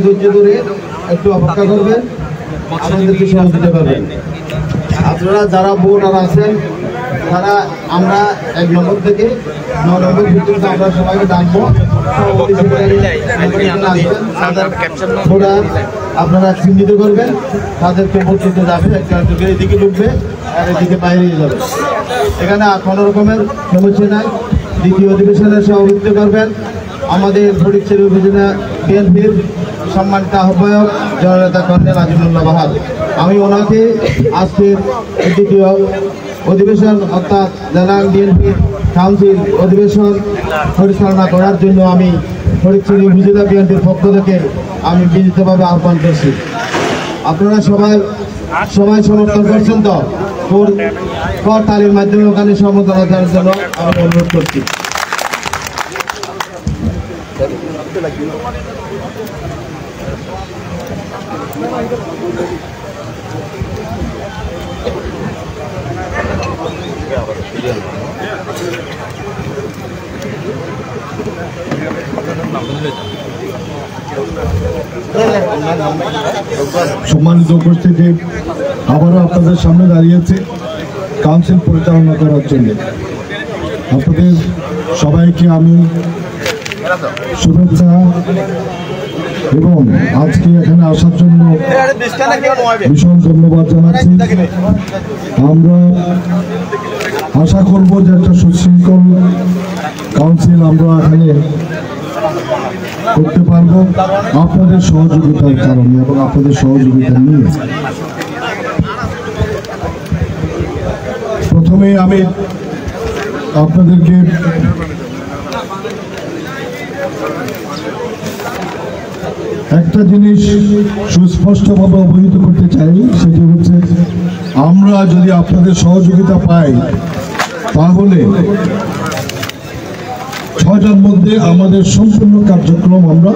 ধৈর্য ধরে একটু অপেক্ষা করবেন, আমাদেরকে সহযোগিতা করবেন। আপনারা যারা ভোটার আছেন তারা আমরা 1 নম্বর থেকে 9 নম্বর পর্যন্ত আমরা সবাইকে ডাকবো। ভোটার আপনারা চিহ্নিত করবেন, তাদেরকে ভোট দিতে যাবে, একটা এদিকে ঢুকবে আর এদিকে বাইরে যাবে। এখানে কোনো রকমের সমস্যা নাই। দ্বিতীয় অধিবেশনের সভাপতিত্ব করবেন আমাদের ফটিকছড়ি উপজেলা বিএনপির সম্মানিত আহ্বায়ক জননেতা কর্নেল আজিমুল্লাহ বাহার। আমি ওনাকে আজকের দ্বিতীয় অধিবেশন অর্থাৎ জেলা বিএনপি কাউন্সিল অধিবেশন পরিচালনা করার জন্য আমি ফটিকছড়ি উপজেলা বিএনপির পক্ষ থেকে আমি বিনীতভাবে আহ্বান করছি। আপনারা সবাই সমর্থন করছেন তো? তালির মাধ্যমে ওখানে সমর্থন করার জন্য আমি অনুরোধ করছি। সম্মানিত উপস্থিতি, আবারও আপনাদের সামনে দাঁড়িয়েছে কাউন্সিল পরিচালনা করার জন্য। আপনাদের সবাইকে আমি শুভেচ্ছা এবং আজকে এখানে আসার জন্য ভীষণ ধন্যবাদ জানাচ্ছি। আমরা আশা করব যে একটা সুশৃঙ্খল কাউন্সিল আমরা এখানে করতে পারবো আপনাদের সহযোগিতার কারণে এবং আপনাদের সহযোগিতা নিয়ে। প্রথমে আমি আপনাদেরকে একটা জিনিস সুস্পষ্টভাবে অবহিত করতে চাই, সেটি হচ্ছে আমরা যদি আপনাদের সহযোগিতা পাই তাহলে 6টার মধ্যে আমাদের সম্পূর্ণ কার্যক্রম আমরা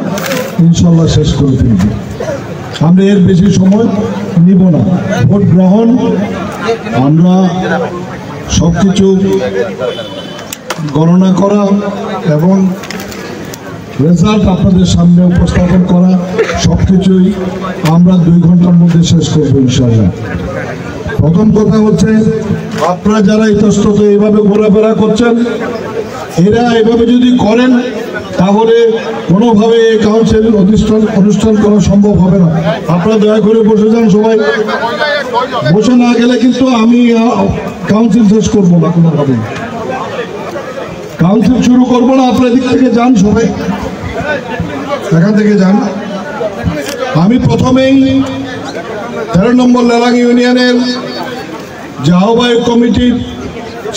ইনশাল্লাহ শেষ করে ফেলব। আমরা এর বেশি সময় নিব না। ভোট গ্রহণ আমরা সবকিছু গণনা করা এবং রেজাল্ট আপনাদের সামনে উপস্থাপন করা সবকিছুই আমরা 2 ঘন্টার মধ্যে শেষ করবো ইনশাল্লাহ। প্রথম কথা হচ্ছে আপনারা যারা ইতস্তত এইভাবে ঘোরাফেরা করছেন, এরা এভাবে যদি করেন তাহলে কোনোভাবে এই কাউন্সিল অনুষ্ঠান করা সম্ভব হবে না। আপনারা দয়া করে বসে যান, সবাই বসে না গেলে কিন্তু আমি কাউন্সিল শেষ করবো না, কোনোভাবে কাউন্সিল শুরু করবো না। আপনার দিক থেকে যান, সবাই এখান থেকে যান। আমি প্রথমেই 13 নম্বর লেলাং ইউনিয়নের যে আহ্বায়ক কমিটি,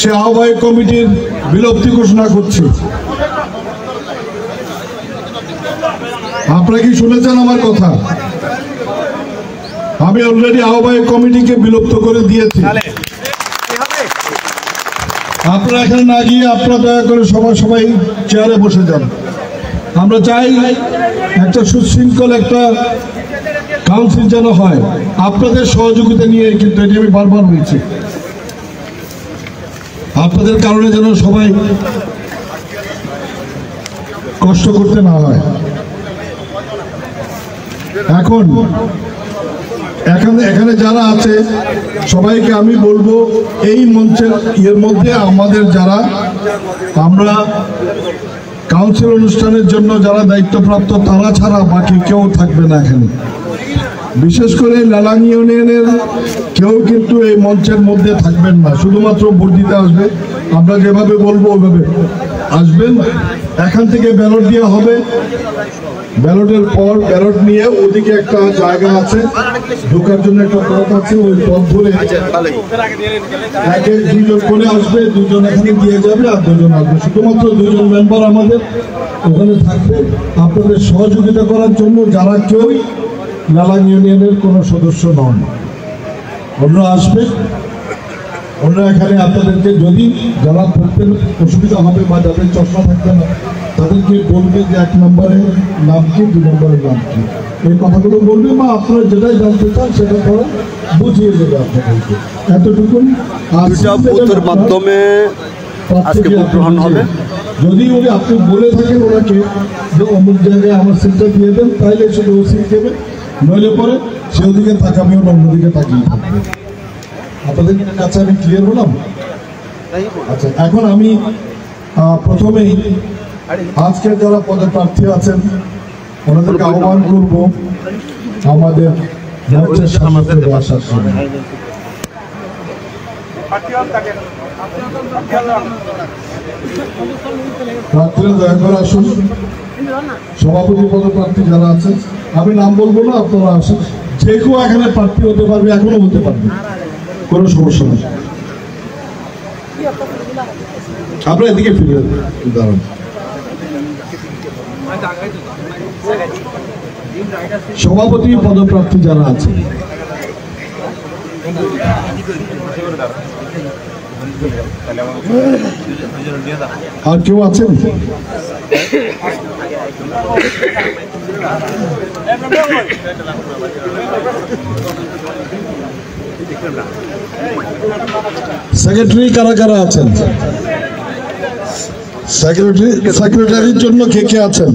সে আহ্বায়ক কমিটির বিলুপ্তি ঘোষণা করছি। আপনারা কি শুনেছেন আমার কথা? আমি অলরেডি আহ্বায়ক কমিটিকে বিলুপ্ত করে দিয়েছি। আপনারা এখানে না গিয়ে আপনারা দয়া করে সবাই চেয়ারে বসে যান। আমরা চাই একটা সুশৃঙ্খল একটা কাউন্সিল যেন হয় আপনাদের সহযোগিতা নিয়ে, কিন্তু এটি আমি বারবার বলছি, আপনাদের কারণে যেন সবাই কষ্ট করতে না হয়। এখন এখানে যারা আছে সবাইকে আমি বলবো, এই মঞ্চের এর মধ্যে আমাদের যারা আমরা কাউন্সিল অনুষ্ঠানের জন্য যারা দায়িত্বপ্রাপ্ত তারা ছাড়া বাকি কেউ থাকবে না এখানে। বিশেষ করে লেলাং ইউনিয়নের কেউ কিন্তু এই মঞ্চের মধ্যে থাকবেন না, শুধুমাত্র ভোট দিতে আসবে। আমরা যেভাবে বলবো ওইভাবে আসবেন। এখান থেকে ব্যালট দেওয়া হবে, ব্যালটের পর ব্যালট নিয়ে ওদিকে একটা জায়গা আছে, ঢোকার জন্য একটা পথ আছে, ওই পথ ধরে 1-2 করে আসবে, 2 এখানে দিয়ে যাবে আর 2 আসবে। শুধুমাত্র 2 মেম্বার আমাদের ওখানে থাকবে আপনাদের সহযোগিতা করার জন্য। যারা কেউ লেলাং ইউনিয়নের কোনো সদস্য নন, ওনারা আসবে। ওনারা এখানে আপনাদেরকে যদি যারা পড়তে অসুবিধা হবে বা যাদের চশমা থাকবে না তাদেরকে বলবে যে 1 নম্বরের নাম কি, 2 নম্বরের নাম কি, এই কথাগুলো বলবে, বা আপনারা যেটাই জানতে চান সেটা তারা বুঝিয়ে দেবে আপনাদেরকে। এতটুকুন। বুথের মাধ্যমে আজকে ভোট গ্রহণ হবে। যদি উনি আপনি বলে থাকেন ওনাকে যে অমুক জায়গায় আমার সিটটা দিয়ে দেন, তাহলে শুধু ও সিট দেবে, নইলে পরে সে ওদিকে তাকাবেও না, অন্যদিকে তাকিয়ে থাকবে। আপনাদের কাছে আমি ক্লিয়ার হলাম? আচ্ছা, এখন আমি প্রথমেই আজকে যারা পদপ্রার্থী আছেন ওনাদেরকে আহ্বান করব আমাদের মঞ্চের সামনে থেকে আসার জন্য। প্রার্থীরা দয়া করে আসুন। সভাপতি পদপ্রার্থী যারা আছেন, আমি নাম বলবো না, আপনারা আসেন। যে কেউ এখানে প্রার্থী হতে পারবে, এখনো হতে পারবে, কোনো সমস্যা নেই। আপনারা এদিকে ফিরে দাঁড়ান। সভাপতি পদপ্রার্থী যারা আছে, আর কেউ আছেন? সেক্রেটারি কারা কারা আছেন? সেক্রেটারির জন্য কে কে আছেন?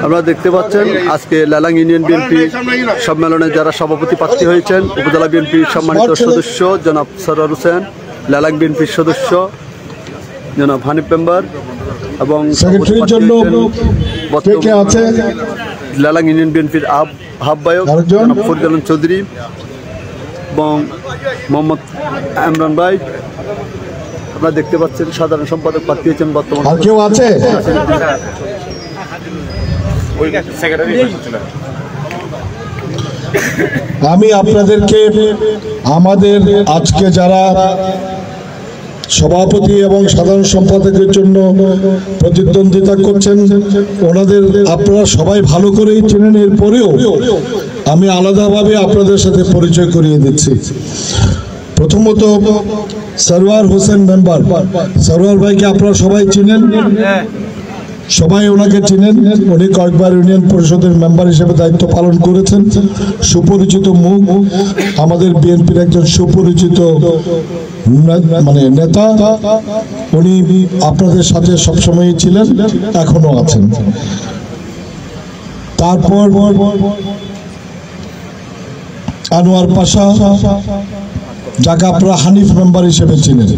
আপনারা দেখতে পাচ্ছেন আজকে লেলাং ইউনিয়ন বিএনপি সম্মেলনে যারা সভাপতি প্রার্থী হয়েছেন, উপজেলা বিএনপির সম্মানিত সদস্য জনাব সরওয়ার হোসেন, লেলাং বিএনপির সদস্য জনাব হানিফ মেম্বার এবং সেক্রেটারির জন্য কে কে আছে? লেলাং ইউনিয়ন বিএনপির আহ্বায়ক জনাব ফরিদ আলম চৌধুরী এবং মোহাম্মদ ইমরান ভাই। আপনারা দেখতে পাচ্ছেন সাধারণ সম্পাদক প্রার্থী হয়েছেন বর্তমানে। আর কেউ আছে? আমি আপনাদেরকে আমাদের আজকে যারা সভাপতি এবং সাধারণ সম্পাদকের জন্য প্রতিদ্বন্দ্বিতা করছেন ওনাদের আপনারা সবাই ভালো করেই চেনেন। এরপরেও আমি আলাদাভাবে আপনাদের সাথে পরিচয় করিয়ে দিচ্ছি। প্রথমত সরওয়ার হোসেন মেম্বার, সরওয়ার ভাইকে আপনারা সবাই চিনেন, সবাই ওনাকে চিনেন। উনি কয়েকবার ইউনিয়ন পরিষদের মেম্বার হিসেবে দায়িত্ব পালন করেছেন। সুপরিচিত মুখ, আমাদের বিএনপির একজন সুপরিচিত নেতা। উনি আপনাদের সাথে সবসময় ছিলেন, এখনো আছেন। তারপর আনোয়ার পাশা, যাকে আপনারা হানিফ মেম্বার হিসেবে চিনেন,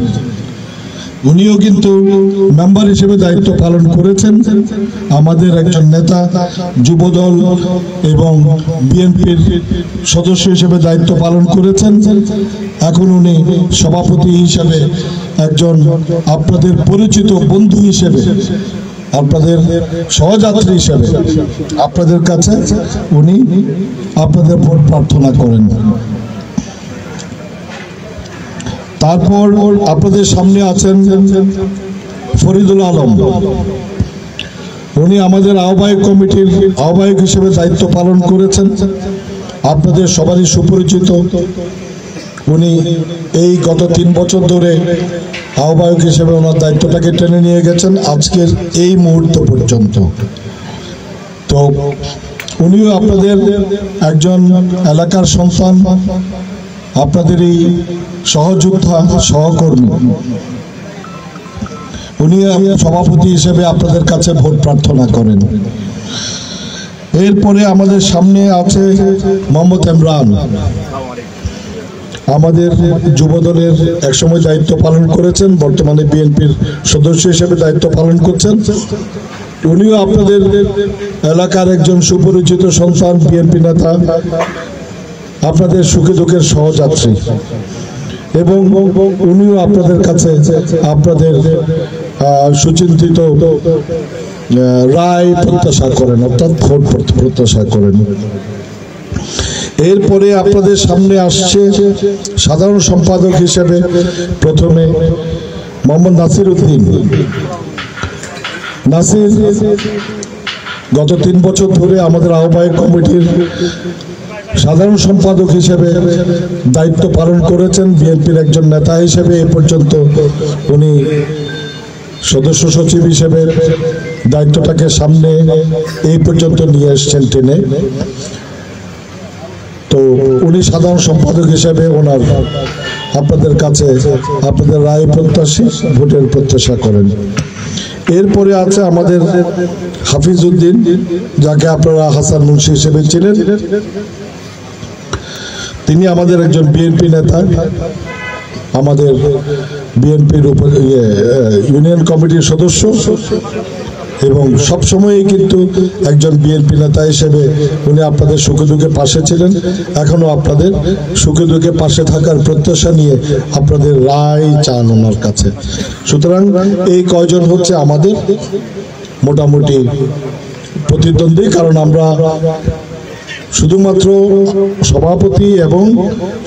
উনিও কিন্তু মেম্বার হিসেবে দায়িত্ব পালন করেছেন। আমাদের একজন নেতা, যুবদল এবং বিএনপির সদস্য হিসেবে দায়িত্ব পালন করেছেন। এখন উনি সভাপতি হিসেবে, একজন আপনাদের পরিচিত বন্ধু হিসেবে, আপনাদের সহযাত্রী হিসেবে আপনাদের কাছে উনি আপনাদের ভোট প্রার্থনা করেন। তারপর আপনাদের সামনে আছেন ফরিদুল আলম, উনি আমাদের আহ্বায়ক কমিটির আহ্বায়ক হিসেবে দায়িত্ব পালন করেছেন, আপনাদের সবারই সুপরিচিত। উনি এই গত 3 বছর ধরে আহ্বায়ক হিসেবে ওনার দায়িত্বটাকে টেনে নিয়ে গেছেন আজকের এই মুহূর্ত পর্যন্ত। তো উনিও আপনাদের একজন এলাকার সন্তান, আপনাদেরই সহযোদ্ধা, সহকর্মী। উনি সভাপতি হিসেবে আপনাদের কাছে ভোট প্রার্থনা করেন। এরপরে আমাদের সামনে আছে মোহাম্মদ ইমরান, আমাদের যুবদলের একসময় দায়িত্ব পালন করেছেন, বর্তমানে বিএনপির সদস্য হিসেবে দায়িত্ব পালন করছেন। উনিও আপনাদের এলাকার একজন সুপরিচিত সন্তান, বিএনপি নেতা, আপনাদের সুখে দুঃখের সহযাত্রী, এবং উনিও আপনাদের কাছে আপনাদের সুচিন্তিত রায় প্রত্যাশা করেন, অর্থাৎ ভোট প্রত্যাশা করেন। এরপরে আপনাদের সামনে আসছে সাধারণ সম্পাদক হিসেবে প্রথমে মোহাম্মদ নাসির উদ্দিন। নাসির গত 3 বছর ধরে আমাদের আহ্বায়ক কমিটির সাধারণ সম্পাদক হিসেবে দায়িত্ব পালন করেছেন। বিএনপির একজন নেতা হিসেবে এ পর্যন্ত উনি সদস্য সচিব হিসেবে দায়িত্বটাকে সামনে এই পর্যন্ত নিয়ে এসছেন টেনে। তো উনি সাধারণ সম্পাদক হিসেবে ওনার আপনাদের কাছে আপনাদের রায় প্রত্যাশী, ভোটের প্রত্যাশা করেন। এরপরে আছে আমাদের হাফিজউদ্দিন, যাকে আপনারা হাসান মুন্সি হিসেবে ছিলেন। তিনি আমাদের একজন বিএনপি নেতা, আমাদের বিএনপির ইউনিয়ন কমিটির সদস্য এবং সবসময়ই কিন্তু একজন বিএনপি নেতা হিসেবে উনি আপনাদের সুখে দুঃখে পাশে ছিলেন। এখনো আপনাদের সুখে দুঃখে পাশে থাকার প্রত্যাশা নিয়ে আপনাদের রায় চান ওনার কাছে। সুতরাং এই কয়জন হচ্ছে আমাদের মোটামুটি প্রতিদ্বন্দ্বী, কারণ আমরা শুধুমাত্র সভাপতি এবং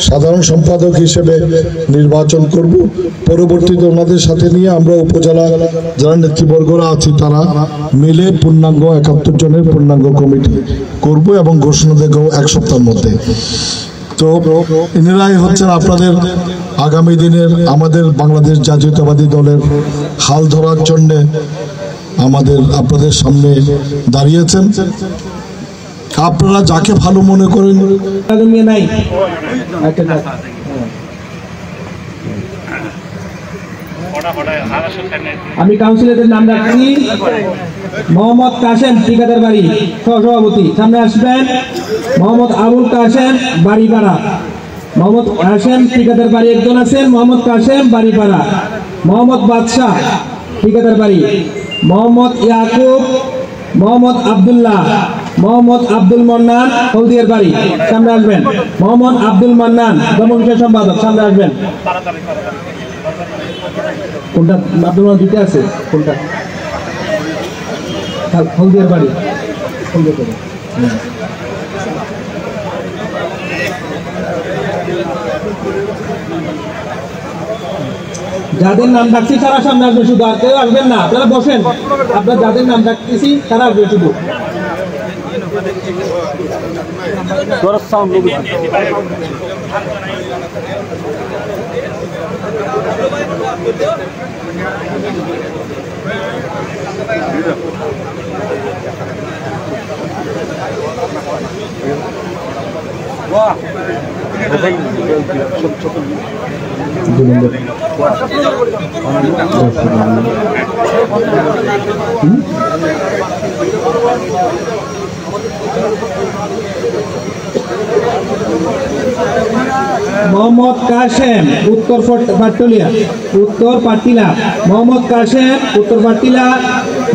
সাধারণ সম্পাদক হিসেবে নির্বাচন করব। পরবর্তীতে ওনাদের সাথে নিয়ে আমরা উপজেলা যারা নেতৃবর্গরা আছি তারা মিলে পূর্ণাঙ্গ 71 জনের পূর্ণাঙ্গ কমিটি করব এবং ঘোষণা দেব 1 সপ্তাহের মধ্যে। তো ইনারাই হচ্ছেন আপনাদের আগামী দিনের আমাদের বাংলাদেশ জাতীয়তাবাদী দলের হাল ধরার জন্যে আপনাদের সামনে দাঁড়িয়েছেন। আপনারা যাকে ভালো মনে করেন। আমি কাউন্সিলরদের নাম রাখছি। মোহাম্মদ কাশেম, ঠিকাদার বাড়ি, সহসভাপতি, সামনে আসবেন। মোহাম্মদ আবুল কাশেম, বাড়িপাড়া। মোহাম্মদ কাশেম, ঠিকাদার বাড়ি একজন আছেন। মোহাম্মদ কাশেম, বাড়িপাড়া। মোহাম্মদ বাদশাহ, ঠিকাদার বাড়ি। মোহাম্মদ ইয়াকুব, মোহাম্মদ আবদুল্লাহ, মোহাম্মদ আব্দুল মান্নান, হলদিয়ার বাড়ি, সামনে আসবেন। মোহাম্মদ আব্দুল মান্নান, দমনবিষয় সম্পাদক, সামনে আসবেন। কোনটা আব্দুল মান্নান দিতে আছে? কোনটা? হলদিয়ার বাড়ি। যাদের নাম ডাকছি তারা সামনে আসবে, শুধু আর কেউ আসবেন না, আপনারা বসেন। আপনার যাদের নাম ডাকতেছি তারা আসবে শুধু। মোহাম্মদ কাশেম, উত্তর পাটুলিয়া, উত্তর পাটিলা। মোহাম্মদ কাশেম, উত্তর পাটিলা।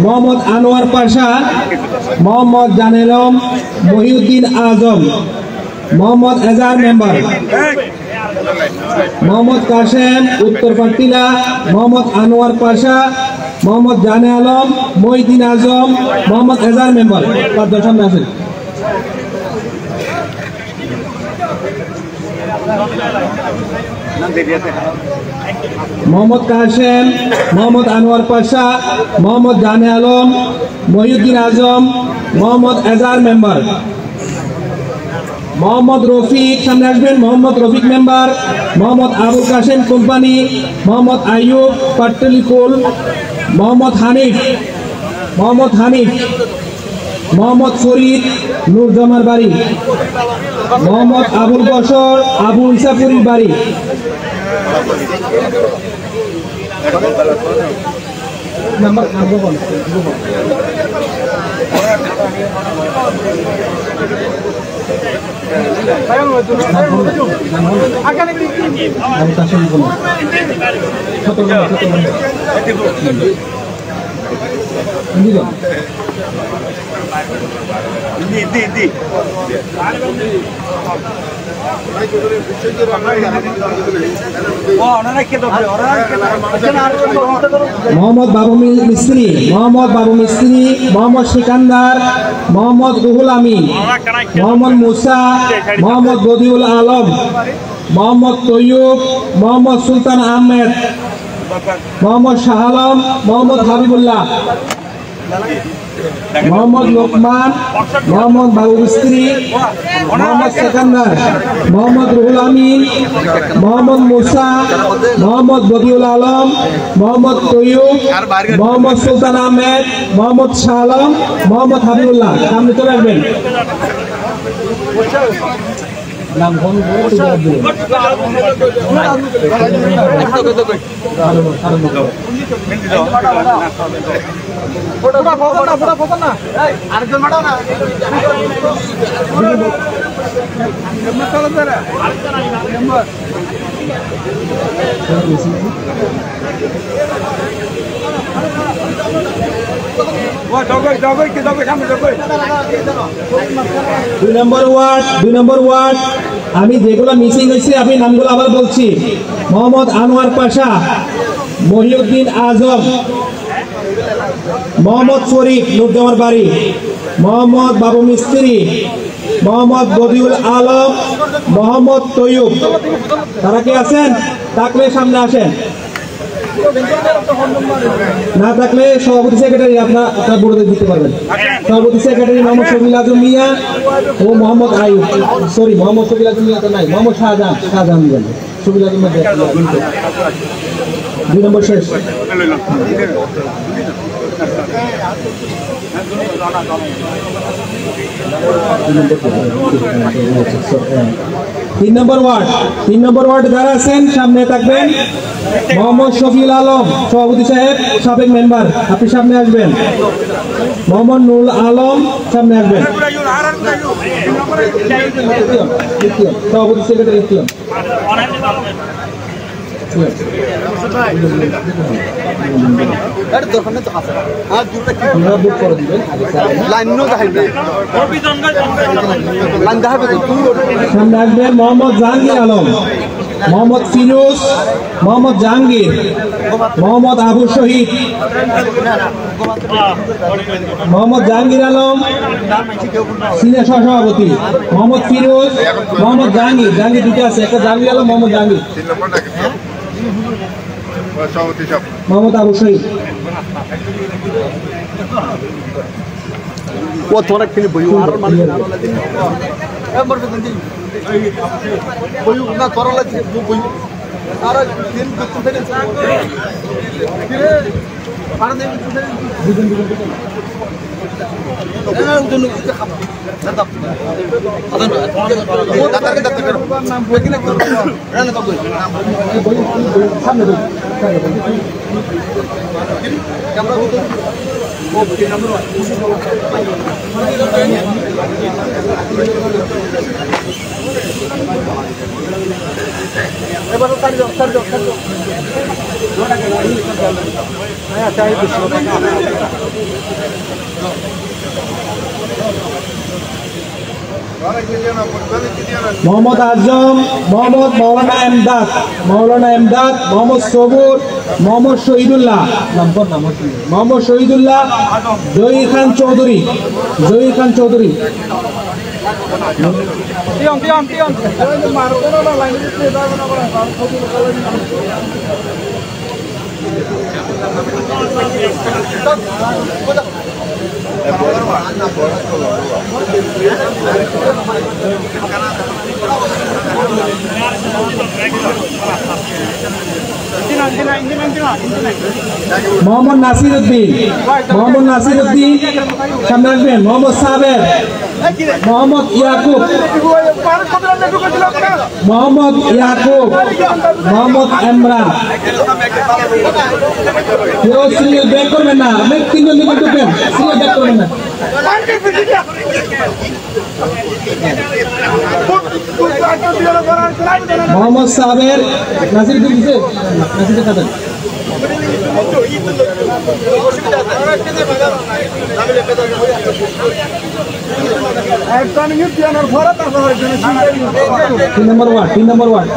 মোহাম্মদ আনোয়ার পাশা, মোহাম্মদ জানেলম, মহিউদ্দিন আজম, মোহাম্মদ এজার মেম্বার। মোহাম্মদ কাশেম, উত্তর পাটিলা। মোহাম্মদ আনোয়ার পাশা, মোহাম্মদ জানে আলম, মহিউদ্দিন আজম, মোহাম্মদ এজার মেম্বার। পাঁচজন সামনে আসেন। মোহাম্মদ কাশেম, মোহাম্মদ আনোয়ার পাশা, মোহাম্মদ জানে আলম, মহিউদ্দিন আজম, মোহাম্মদ এজার মেম্বার। মোহাম্মদ রফিক, সামনে আসবেন। মোহাম্মদ রফিক মেম্বার। মোহাম্মদ আবুল কাশেম কোম্পানি। মোহাম্মদ আইয়ুব, পাটলিকুল। মোহাম্মদ হানিফ, মোহাম্মদ হানিফ। মোহাম্মদ ফরিদ, নূরজামার বাড়ি। মোহাম্মদ আবুল বশর, আবু ইসাপুরির বাড়ি। মোহাম্মদ বাবু মিস্ত্রি, মোহাম্মদ বাবু মিস্ত্রি। মোহাম্মদ সিকান্দার, মোহাম্মদ রুহুল আমিন, মোহাম্মদ মুসা, মোহাম্মদ বদিউল আলম, মোহাম্মদ তৈয়ুব, মোহাম্মদ সুলতান আহমেদ, মোহাম্মদ শাহ আলম, মোহাম্মদ হাবিবুল্লাহ, মোহাম্মদ লোকমান, মোহাম্মদ বাবু মিস্ত্রি, মোহাম্মদ সিকান্দার, মোহাম্মদ রুহুল আমিন, মোহাম্মদ মুসা, মোহাম্মদ বদিউল আলম, মোহাম্মদ তৈয়ুব, মোহাম্মদ সুলতান আহমেদ, মোহাম্মদ শাহ আলম, মোহাম্মদ হাবিবুল্লাহ। সামনে চলে আসবেন। নাম কোন দুই নম্বর ওয়ার্ড আমি যেগুলো মিসিং হয়েছে আমি নামগুলো আবার বলছি। মোহাম্মদ আনোয়ার পাশা, মহিউদ্দিন আজম, মোহাম্মদ শরীফ নুরজামার বাড়ি, মোহাম্মদ বাবু মিস্ত্রি, মোহাম্মদ বদিউল আলম, মোহাম্মদ তৈয়ব। তারা কি আছেন? থাকলে সামনে আসেন, না থাকলে সভাপতি সেক্রেটারি আপনার বোর্ডে দিতে পারবেন। সভাপতি সেক্রেটারি মোহাম্মদ শফিল আজম মিয়া ও মোহাম্মদ আইয়ুব, সরি মোহাম্মদ শফিল আজম মিয়া তো নাই, মোহাম্মদ শাহজাহান দিবেন। শফিল আজম মিয়া 2 নম্বর শেষ। তিন নম্বর ওয়ার্ড যারা আছেন সামনে থাকবেন। মোহাম্মদ শফিউল আলম সভাপতি সাহেব, সাবেক মেম্বার, আপনি সামনে আসবেন। মোহাম্মদ নুরুল আলম সামনে আসবেন, সভাপতি সেক্রেটারি। সামনে আসবেন মোহাম্মদ জাহাঙ্গীর আলম, মোহাম্মদ ফিরোজ, মোহাম্মদ জাহাঙ্গীর, মোহাম্মদ আবু শহীদ, মোহাম্মদ জাহাঙ্গীর আলম সিনিয়র সহসভাপতি, মোহাম্মদ ফিরোজ, মোহাম্মদ জাহাঙ্গীর দুটো আছে, একটা জাহাঙ্গীর আলম, মোহাম্মদ জাহাঙ্গীর, মোহাম্মদ আবু শহীদ। মোহাম্মদ আজম, মোহাম্মদ মৌলানা এমদাদ, মোহাম্মদ সবুর, মোহাম্মদ শহীদুল্লাহ, জহির খান চৌধুরী, মোহাম্মদ নাসির উদ্দিন সামনে আসবেন। মোহাম্মদ সাবের, মোহাম্মদ ইয়াকুব, মোহাম্মদ ইমরান। সিরিয়াল ব্রেক করবেন না, আপনি 3 জন দিকে ঢুকবেন, সিরিয়াল ব্রেক করবেন না। মোহাম্মদ সাবের, নাসির দিচ্ছে, নাসিরের কাছে তিন number ward.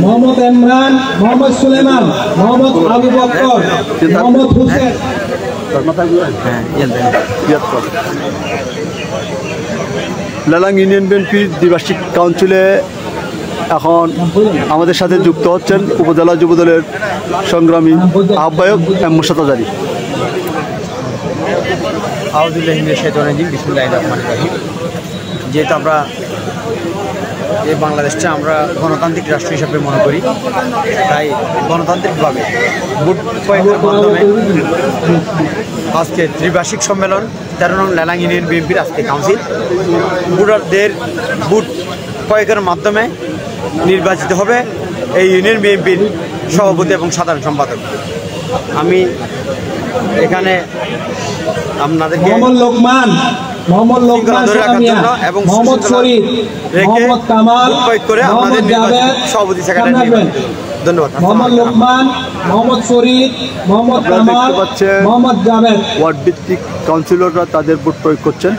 Mohammad Imran, Mohammad Suleman, Mohammad Abu Bakar, Mohammad Hossain. Lelang union BNP দ্বিবার্ষিক কাউন্সিলে এখন আমাদের সাথে যুক্ত হচ্ছেন উপজেলা যুবদলের সংগ্রামী আহ্বায়ক এম মুর্শাদা জারি। যেহেতু আমরা এই বাংলাদেশটা আমরা গণতান্ত্রিক রাষ্ট্র হিসাবে মনে করি, তাই গণতান্ত্রিকভাবে ভোট প্রয়োগের মাধ্যমে আজকে ত্রিবার্ষিক সম্মেলন 13 নং লেলাং ইউনিয়ন বিএনপির আজকে কাউন্সিল ভোটারদের ভোট প্রয়োগের মাধ্যমে নির্বাচিত হবে এই ইউনিয়ন বিএনপির সভাপতি এবং সাধারণ সম্পাদক। আমি এখানে আপনাদেরকে মোহাম্মদ লোকমান এবং মোহাম্মদ শরীফ, মোহাম্মদ কামাল, করে আমাদের জাভেদ, সভাপতি সেক্রেটারি ধন্যবাদ। মোহাম্মদ লোকমান, মোহাম্মদ শরীফ, মোহাম্মদ কামাল, মোহাম্মদ জাভেদ। ওয়ার্ড ভিত্তিক কাউন্সিলররা তাদের ভোট প্রয়োগ করছেন।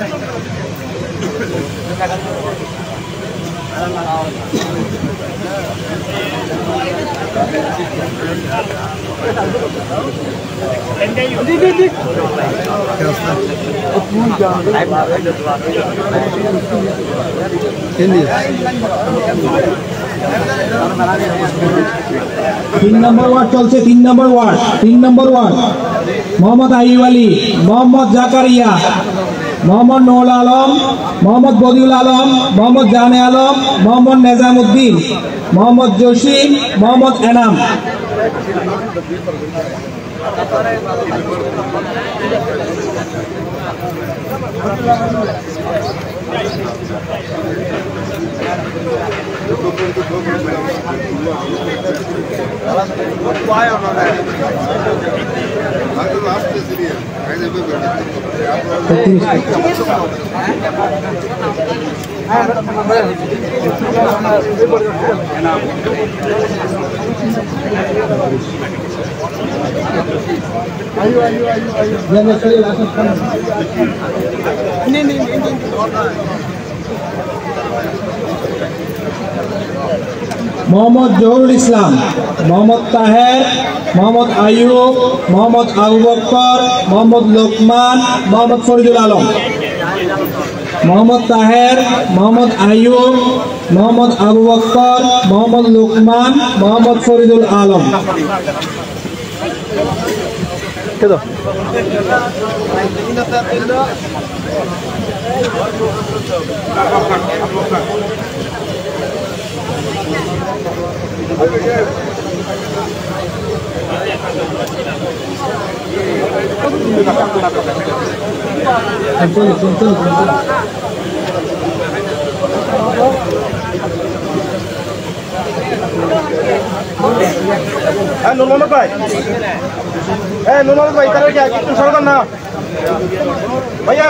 তিন নম্বর ওয়ার্ড চলছে, 3 নম্বর ওয়ার্ড মোহাম্মদ আইয়ুব আলী, মোহাম্মদ জাকারিয়া, মোহাম্মদ নুরুল আলম, মোহাম্মদ বদিউল আলম, মোহাম্মদ জানে আলম, মোহাম্মদ নেজামুদ্দিন, মোহাম্মদ জসিম, মোহাম্মদ এনাম। মোহাম্মদ জহুরুল ইসলাম, মোহাম্মদ তাহের, মোহাম্মদ আইয়ুব, মোহাম্মদ আবু বকর, মোহাম্মদ লোকমান, মোহাম্মদ ফরিদুল আলম। মোহাম্মদ তাহের, মোহাম্মদ আইয়ুব, মোহাম্মদ আবু বকর, মোহাম্মদ লোকমান, মোহাম্মদ ফরিদুল আলম। নুরুল ভাই, নুরুল ভাই, তারা কি একটু সরকার না ভাইয়া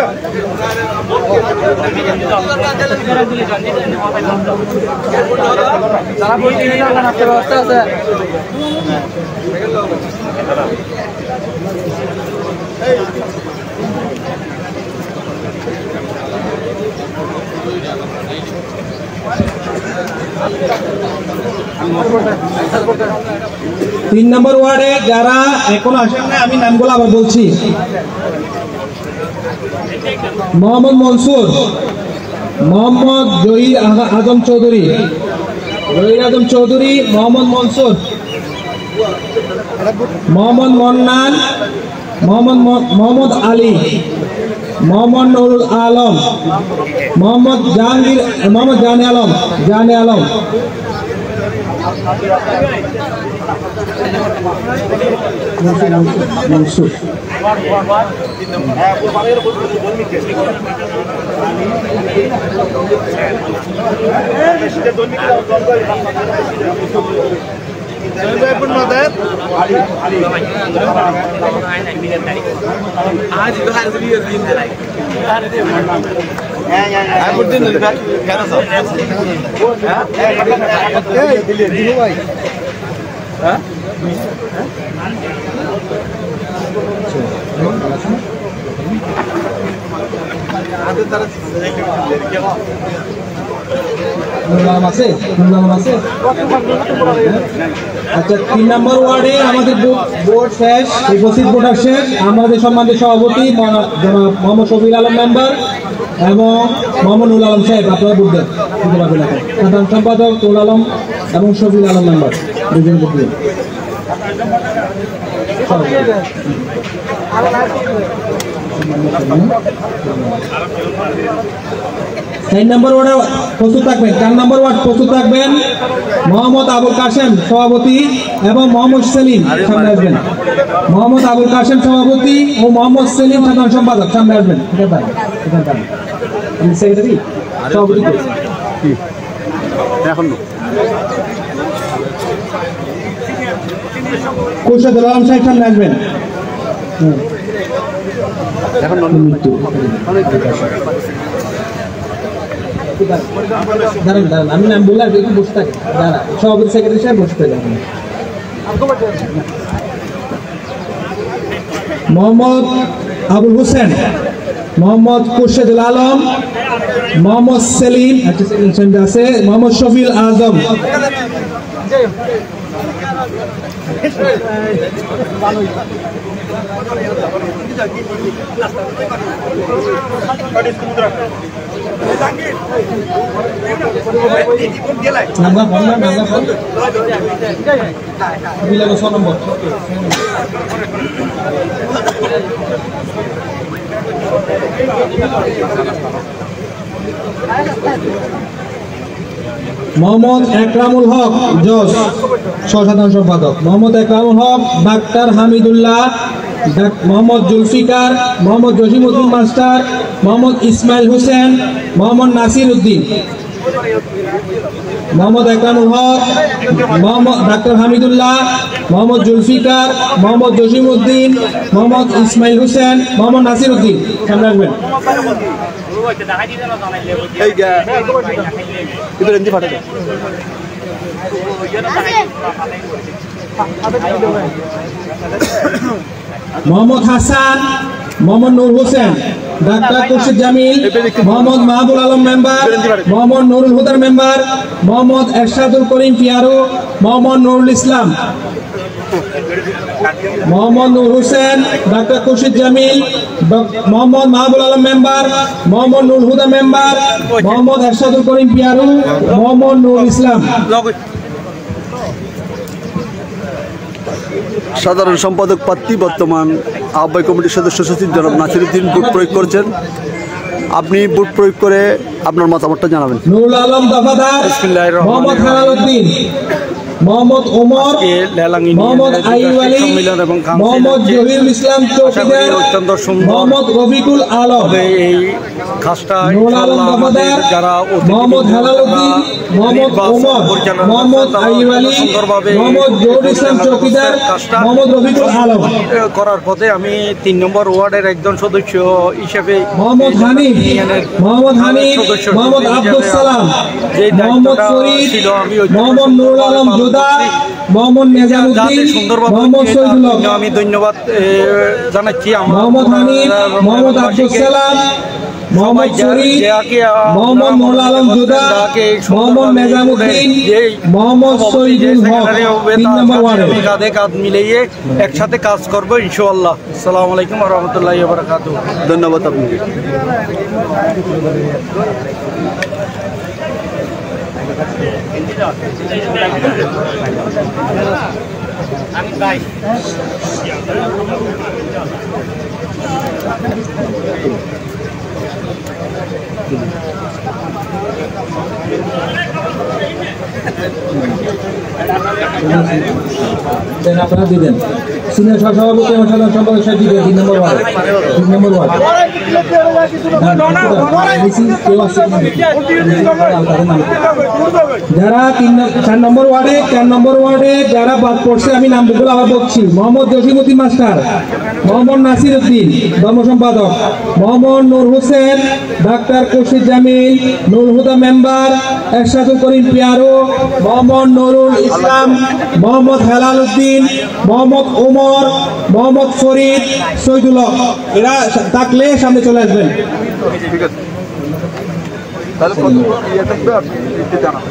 ব্যবস্থা আছে। 3 নম্বর ওয়ার্ডে যারা এখন আসেন না, আমি নামগুলো আবার বলছি। মোহাম্মদ মনসুর, মোহাম্মদ জহির আজম চৌধুরী, মোহাম্মদ মনসুর, মোহাম্মদ মন্নান, মোহাম্মদ আলী, মোহাম্মদ নুরুল আলম, মোহাম্মদ জানে আলম, মনসুর। আচ্ছা, 3 নম্বর ওয়ার্ডে আমাদের ভোট শেষ, উপস্থিত ভোটার শেষ। আমাদের সম্মানিত সভাপতি জনাব মোহাম্মদ শফিউল আলম মেম্বার এবং মোহাম্মদ নুরুল আলম সাহেব, আপনারা ভোট দেন। দিতে পারবেন এখন। সাধারণ সম্পাদক তোল আলম এবং শফিল আলম মেম্বার দুজন দিয়ে 4 নম্বর ওয়ার্ডে প্রস্তুত থাকবেন। 4 নম্বর ওয়ার্ড প্রস্তুত থাকবেন মোহাম্মদ আবুল কাশেম সভাপতি এবং মোহাম্মদ সেলিম সামনে আসবেন। মোহাম্মদ আবুল কাশেম সভাপতি ও মোহাম্মদ সেলিম সাধারণ সম্পাদক সামনে আসবেন। সেক্রেটারি সভাপতি এখন কুশাদুল আলম সাহেব সামনে আসবেন। এখন দাঁড়ান দাঁড়ান, আমি নাম বললাম একটু বসে থাকেন। দাঁড়া, সভাপতি সেক্রেটারি সাহেব বসতে যাবেন। মোহাম্মদ আবুল হোসেন, মোহাম্মদ খুরশেদুল আলম, মোহাম্মদ সেলিম আছে, মোহাম্মদ শফিল আজম, মোহাম্মদ একরামুল হক জজ সাধারণ সম্পাদক, Mohammad Ekramul Haque, doctor Hamidullah, Mohammad Zulfikar, Mohammad Jasimuddin master, Mohammad Ismail Hossain, Mohammad Nasir Uddin. Mohammad Ekramul Haque, Mohammad doctor Hamidullah, Mohammad Zulfikar, Mohammad Jasimuddin, Mohammad Ismail Hossain, Mohammad Nasir Uddin সামনে আসবেন। মোহাম্মদ হাসান, মোহাম্মদ নূর হোসেন, ডাক্তার খুরশিদ জামিল, মোহাম্মদ মাহবুব আলম মেম্বার, মোহাম্মদ নুরুল হুদার মেম্বার, মোহাম্মদ এরশাদুল করিম পিয়ারো, মোহাম্মদ নুরুল ইসলাম, মোহাম্মদ নূর Hossain, doctor Khurshid Jamil, Mohammad Mahbub Alam member, Mohammad Nurul Huda member, Mohammad Ershadul করিম পিয়ারো, মোহাম্মদ নুরুল ইসলাম। সাধারণ সম্পাদক প্রার্থী বর্তমান আহ্বায়ক কমিটির সদস্য সচিব জনাব নাসিরউদ্দিন ভোট প্রয়োগ করছেন। আপনি ভোট প্রয়োগ করে আপনার মতামতটা জানাবেন। নুরুল আলম দফাদার, মোহাম্মদ হালালউদ্দিন, মোহাম্মদ ওমর, মোহাম্মদ আইয়ুব আলী, মোহাম্মদ জহিরুল ইসলাম চৌকিদার, মোহাম্মদ রফিকুল আলম। নুরুল আলম দফাদার, মোহাম্মদ হালালউদ্দিন, মোহাম্মদ ওমর, মোহাম্মদ আইয়ুব আলী, মোহাম্মদ জহিরুল ইসলাম চৌকিদার, মোহাম্মদ রফিকুল আলম। করার পথে আমি 3 নম্বর ওয়ার্ডের একজন সদস্য হিসেবে মোহাম্মদ হানিফ, মোহাম্মদ হানিফ, মোহাম্মদ আব্দুল সালাম, মোহাম্মদ ফরিদ, মোহাম্মদ নুরুল আলম জোদা, মোহাম্মদ নিজামউদ্দিন, মোহাম্মদ শহীদুল্লাহ। আমি ধন্যবাদ জানাচ্ছি মোহাম্মদ হানিফ, মোহাম্মদ আব্দুল সালাম, মোহাম্মদ ফরিদ, মোহাম্মদ নুরুল আলম জোদা, মোহাম্মদ নিজামউদ্দিন, মোহাম্মদ শহীদুল হক। 3 নম্বর ওয়ার্ডে কাঁধে কাঁধ মিলিয়ে একসাথে কাজ করবো ইনশাআল্লাহ। আসসালামু আলাইকুম ওয়া রাহমাতুল্লাহি ওয়া বারাকাতুহু। ধন্যবাদ আপনাকে। আপনারা দিবেন সিনিয়র সহসভাপতি এবং সাধারণ সম্পাদক সাহেব দিবেন 3 নম্বর ওয়ার্ড। 3 নম্বর ওয়ার্ড যারা 4 নম্বর ওয়ার্ডে 4 নম্বর ওয়ার্ডে যারা বাদ পড়ছে আমি নামগুলো আবার বলছি। মোহাম্মদ জসিমউদ্দিন মাস্টার, মোহাম্মদ নাসির উদ্দিন ধর্ম সম্পাদক, মোহাম্মদ নূর হোসেন, ডাক্তার খুরশিদ জামিল, নুরুল হুদা মেম্বার, এরশাদুল করিম পিয়ারো, মোহাম্মদ নুরুল ইসলাম, মোহাম্মদ হেলালউদ্দিন, মোহাম্মদ ওমর, মোহাম্মদ ফরিদ, শহীদুল্লাহ। এরা থাকলে সামনে চলে আসবেন। ঠিক আছে, তাহলে কত ইয়ে থাকবে আপনি জানাবেন।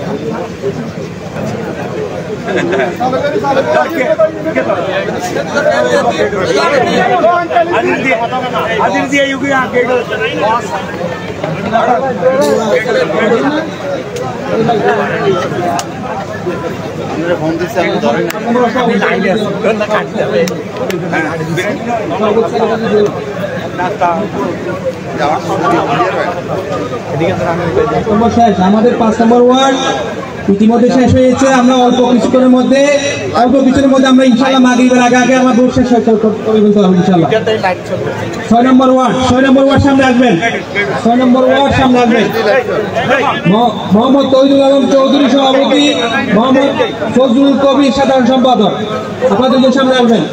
आदिल दिया युगी आगे আমাদের 5 নম্বর ওয়ার্ড ইতিমধ্যে শেষ হয়েছে। আমরা অল্প কিছুক্ষণের মধ্যে আমরা ইনশাআল্লাহ মাগরিবের আগে আমার ভোট শেষ করে ফেলতে হবে ইনশাআল্লাহ। 6 নম্বর ওয়ার্ড সামনে আসবেন। 6 নম্বর ওয়ার্ড সামনে আসবেন। মোহাম্মদ তৌহিদুল আলম চৌধুরী সভাপতি, মোহাম্মদ ফজলুল কবির সাধারণ সম্পাদক, আপনাদের সামনে আসবেন।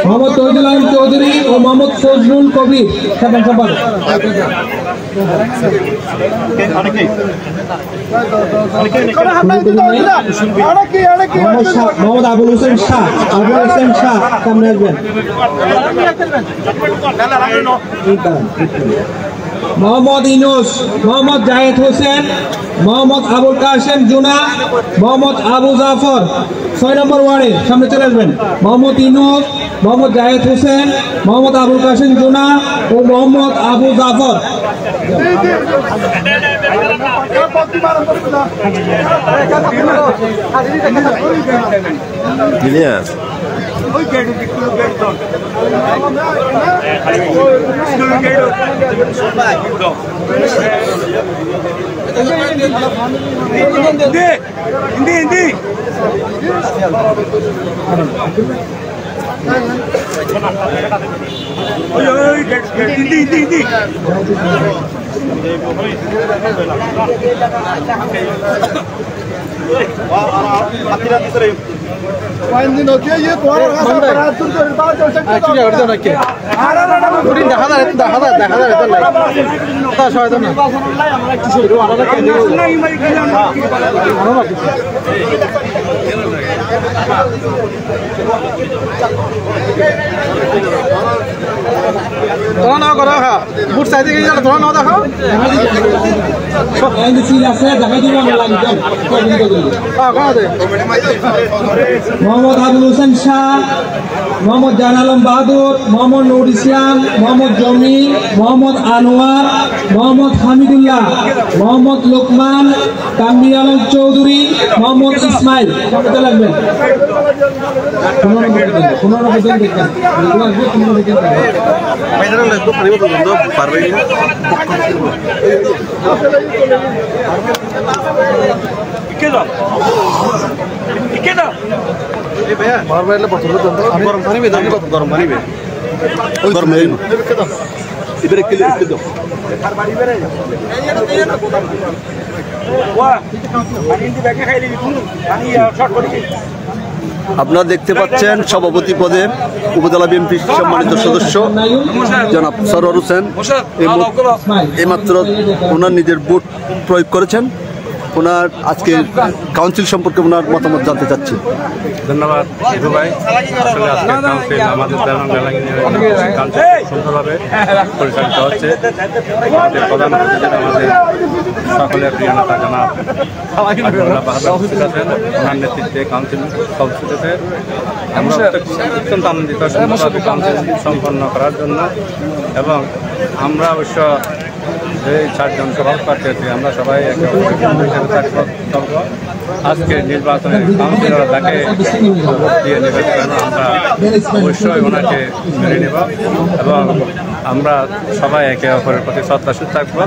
মোহাম্মদ তৌহিদুল আলম চৌধুরী ও মোহাম্মদ ফজলুল কবির সাধারণ সম্পাদক। মোহাম্মদ আবুল হোসেন শাহ সামনে আসবেন। মোহাম্মদ ইনুস, মোহাম্মদ জাহেদ হোসেন, মোহাম্মদ আবুল কাশেম জুনা, মোহাম্মদ আবু জাফর 6 নম্বর ওয়ার্ডে সামনে চলে আসবেন। মোহাম্মদ ইনুস, মোহাম্মদ জাহেদ হোসেন, মোহাম্মদ আবুল কাশেম জুনা ও মোহাম্মদ আবু জাফর। মোহাম্মদ আবুল হোসেন শাহ, মোহাম্মদ জান আলম বাহাদুর, মোহাম্মদ নুর ইসলাম, মোহাম্মদ জমিল, মোহাম্মদ আনোয়ার, মোহাম্মদ হামিদুল্লাহ, মোহাম্মদ লোকমান, কামরুল আলম চৌধুরী, মোহাম্মদ ইসমাইল লাগবেন। 15 আপনারা দেখতে পাচ্ছেন সভাপতি পদে উপজেলা বিএনপি সম্মানিত সদস্য জনাব সরওয়ার হোসেন এইমাত্র ওনার নিজের ভোট প্রয়োগ করেছেন। ওনার আজকে কাউন্সিল সম্পর্কে ওনার মতামত জানতে চাচ্ছি। ধন্যবাদ ইভু ভাই। আসলে আজকে কাউন্সিল আমাদের সুন্দরভাবে পরিচালিত হচ্ছে। আমাদের প্রধান অতিথি আমাদের সকলের প্রিয় নেতা জনাব ওনার নেতৃত্বে কাউন্সিল সংস্কৃতিতে আমরা অত্যন্ত আনন্দিত সুন্দরভাবে কাউন্সিল সম্পন্ন করার জন্য। এবং আমরা অবশ্য এই 4 জন সভাপতি আছি, আমরা সবাই একে থাকবো। আজকে নির্বাচনে কাউন্সিলর তাকে দিয়ে নেবে, আমরা অবশ্যই ওনাকে মেনে নেব এবং আমরা সবাই একে অপরের প্রতি শ্রদ্ধাশীল থাকবো।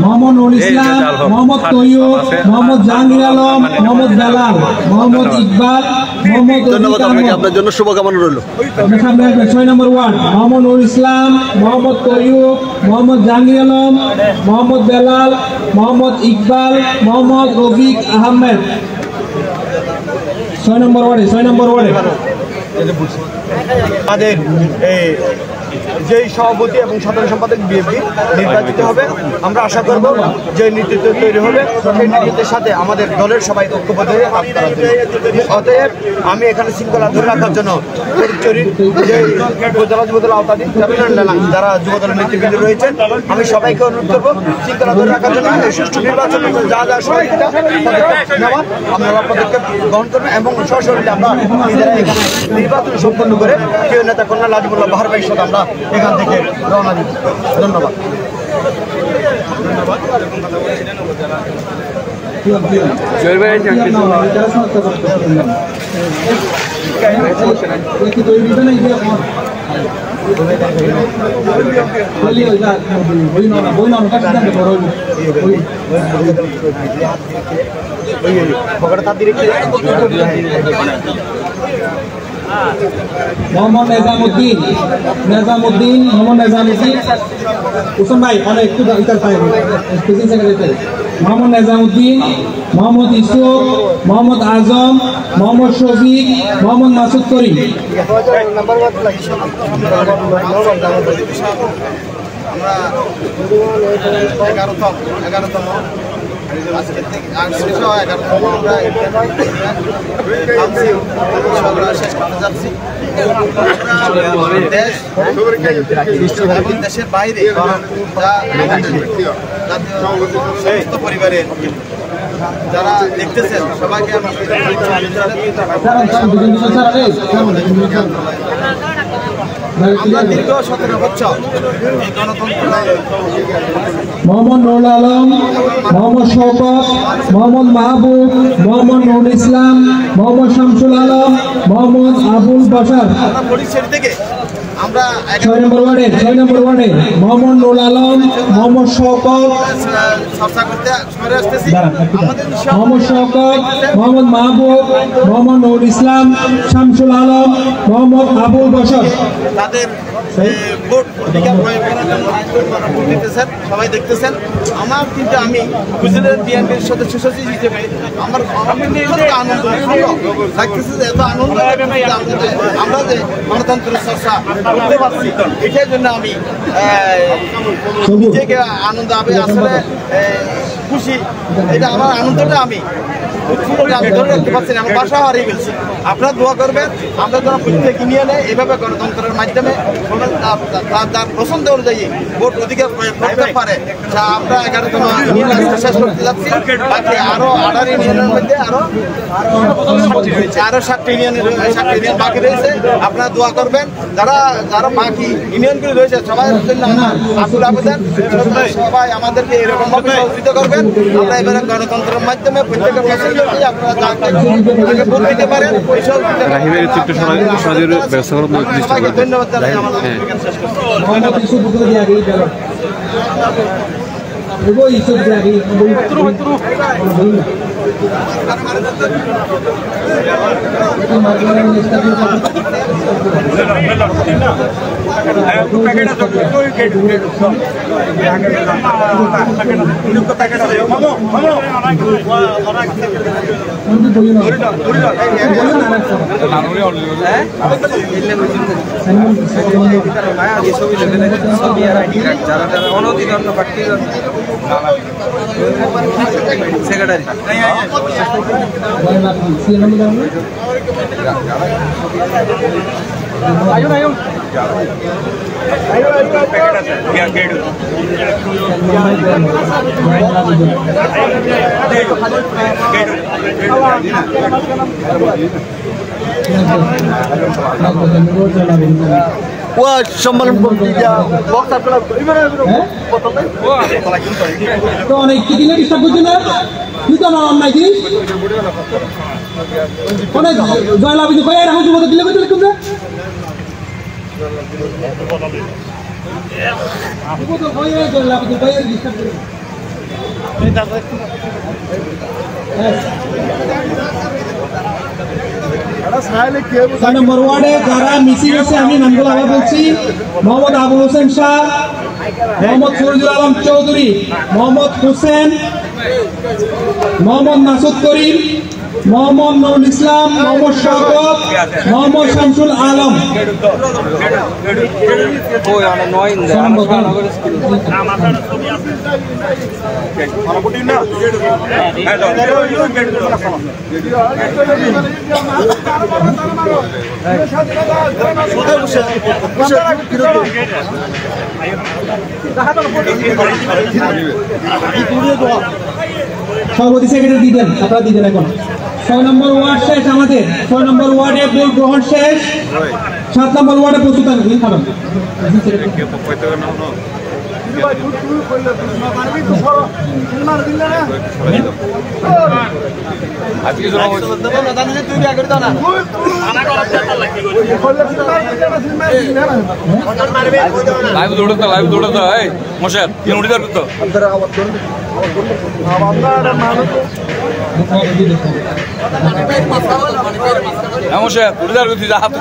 মোহাম্মদ নুর ইসলাম, মোহাম্মদ তৈয়ব, মোহাম্মদ জাহাঙ্গীর আলম, মোহাম্মদ বেলাল, মোহাম্মদ ইকবাল, মোহাম্মদ ধন্যবাদ আপনাকে, আপনার জন্য শুভকামনা রইল। 6 নম্বর ওয়ার্ড মোহাম্মদ নুর ইসলাম, মোহাম্মদ তৈয়ব, মোহাম্মদ জাহাঙ্গীর আলম, মোহাম্মদ বেলাল, মোহাম্মদ ইকবাল, মোহাম্মদ রফিক আহমেদ। 6 নম্বর ওয়ার্ডে আমাদের যেই সভাপতি এবং সাধারণ সম্পাদক বিএনপি নির্বাচিত হবে, আমরা আশা করব যে নেতৃত্ব তৈরি হবে সেই নেতৃত্বের সাথে আমাদের দলের সবাই ঐক্যবদ্ধ হয়ে কাজ করার জন্য। অতএব আমি এখানে শৃঙ্খলা ধরে রাখার জন্য যে উপজেলা যুবদল আওতাধীন যারা যুবদলের নেতৃবৃন্দ রয়েছেন, আমি সবাইকে অনুরোধ করবো শৃঙ্খলা ধরে রাখার জন্য সুষ্ঠু নির্বাচন যা যা সহযোগিতা নেওয়ার আপনারা পদক্ষেপ গ্রহণ করবেন এবং সশরীরে আমরা নিজেরা এখানে নির্বাচন সম্পন্ন করে কেউ নেতা কন্যা লাজিবুল্লাহ বাহার ভাইয়ের সাথে আমরা এখান থেকে রওনা দিব। ধন্যবাদ। মোহাম্মদ নিজামুদ্দিন মোহাম্মদ নিজামুদ্দিন হোসেন ভাই অনেক একটু ইতার পাই মোহাম্মদ নিজামুদ্দিন, মোহাম্মদ ইউসুফ, মোহাম্মদ আজম, মোহাম্মদ শফিক, মোহাম্মদ মাসুদ করিম। দেশের বাইরে সমস্ত পরিবারের যারা দেখতেছেন সবাইকে দীর্ঘ 17 বছর এই গণতন্ত্র মোহাম্মদ নুরুল আলম, মোহাম্মদ শওকত, মোহাম্মদ মাহবুব, মোহাম্মদ নুরুল ইসলাম, মোহাম্মদ শামসুল আলম, মোহাম্মদ আবুল বাশার। পরিচয় থেকে আমরা 6 নম্বর ওয়ার্ডে মোহাম্মদ নুরুল আলম, মোহাম্মদ শওকত, চর্চা করতে সরে আসতেছি। মোহাম্মদ শওকত, মোহাম্মদ মাহবুব, মোহাম্মদ নুরুল ইসলাম, শামসুল আলম, মোহাম্মদ আবুল বাশার। তাদের ভোট অধিকার প্রয়োগ করার জন্য ভোট দিতেছেন, সবাই দেখতেছেন। আমার কিন্তু আমি গুজরাট বিএনপির সদস্য সচিব হিসেবে আমার আনন্দ লাগতেছে যে এত আনন্দ আমরা যে গণতন্ত্রের চর্চা করতে পারছি, এটার জন্য আমি নিজেকে আনন্দ আমি আসলে খুশি। এটা আমার আনন্দটা আমি ধরে রাখতে পারছি না, আমার বাসা হারিয়ে ফেলছি। আপনারা দোয়া করবেন আমরা যেন প্রত্যেক ইউনিয়নে এভাবে গণতন্ত্রের মাধ্যমে তার পছন্দ অনুযায়ী ভোট অধিকার প্রয়োগ করতে পারে। যা আমরা 11তম ইউনিয়ন শেষ করতে যাচ্ছি, বাকি আরো 18 ইউনিয়নের মধ্যে আরো 7টি ইউনিয়ন বাকি রয়েছে। আপনারা দোয়া করবেন। যারা বাকি ইউনিয়নগুলি রয়েছে সবাই জন্য আমার আকুল আবেদন, সবাই আমাদেরকে এরকম ভাবে সহযোগিতা করবেন। আমরা এবারে গণতন্ত্রের মাধ্যমে প্রত্যেকের পছন্দ অনুযায়ী আপনারা যাকে ভোট দিতে পারেন সবাইকে ধন্যবাদ জানাই। আমাদের শেষ করছি। সেক্রেটারি তো অনেক কি দিলে ডিস্টার্ব করছে না, কিন্তু আমার অন্যায় জিনিস অনেক জয়লাভ রাখুন যুবক দিলে তোমরা জয়লাভ ডিস্টার্ব করে 6 নম্বর ওয়ার্ডে যারা মিছিল হয়েছে আমি নামগুলো আবার বলছি। মোহাম্মদ আবুল হোসেন শাহ, মোহাম্মদ ফরিদুল আলম চৌধুরী, মোহাম্মদ হোসেন, মোহাম্মদ মাসুদ করিম, মোহাম্মদ নুরুল ইসলাম, মোহাম্মদ শওকত, মোহাম্মদ শামসুল আলম। সভাপতি সেক্রেটারি দিবেন, আপনারা দিবেন এখন। 6 নম্বর ওয়ার্ড শেষ আমাদের। 6 নম্বর ওয়ার্ডে ভোট গ্রহণ শেষ। 7 নম্বর ওয়ার্ডে প্রস্তুত লাইভ দৌড়াতে হয় মশার কি উঠে যাবে তো মশার উঠে যাবে তুই হাত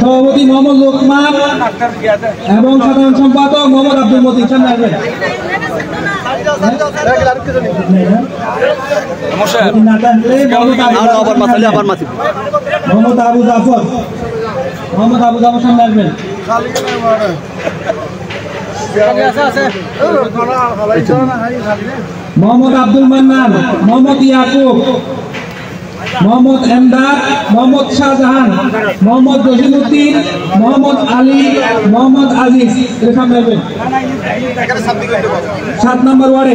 সভাপতি মোহাম্মদ লোকমান এবং সাধারণ সম্পাদক মোহাম্মদ আব্দুল মতিন সামনে আসবেন। মোহাম্মদ আবু জাফর সামনে আসবেন। মোহাম্মদ আব্দুল মান্নান, মোহাম্মদ ইয়াকুব, মোহাম্মদ এমদাদ, মোহাম্মদ শাহজাহান, মোহাম্মদ জসিমউদ্দিন, মোহাম্মদ আলী, মোহাম্মদ আজিজ এর সামনে আসবেন। 7 নম্বর ওয়ার্ড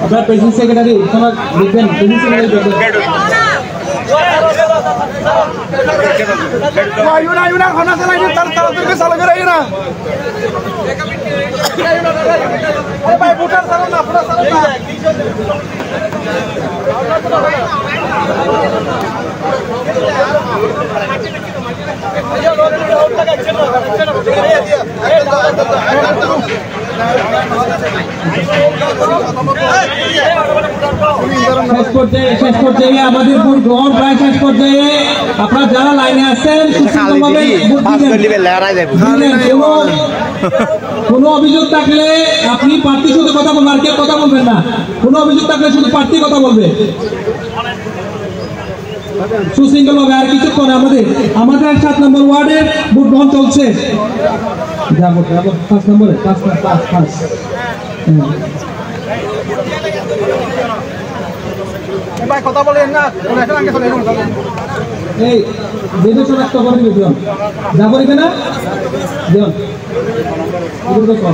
আপনার প্রেসিডেন্ট সেক্রেটারি তোমার লিখবেন, প্রেসিডেন্ট সেক্রেটারি শেষ পর্যায়ে আমাদের ভোট গ্রহণ প্রায় শেষ পর্যায়ে। আপনারা যারা লাইনে আছেন কোনো অভিযোগ থাকলে আপনি প্রার্থীর সাথে কথা বলবেন, আর কেউ কথা বলবেন না। কোনো অভিযোগ থাকলে শুধু প্রার্থী কথা বলবে সুশৃঙ্খলভাবে। আর কিছুক্ষণ আমাদের 7 নম্বর ওয়ার্ডের ভোট গ্রহণ চলছে। যাবো 5 নম্বরে 5 কথা বলেন না, এই যেটা শনাক্ত করে দিবে জন যা করিবে না জন এগুলো কর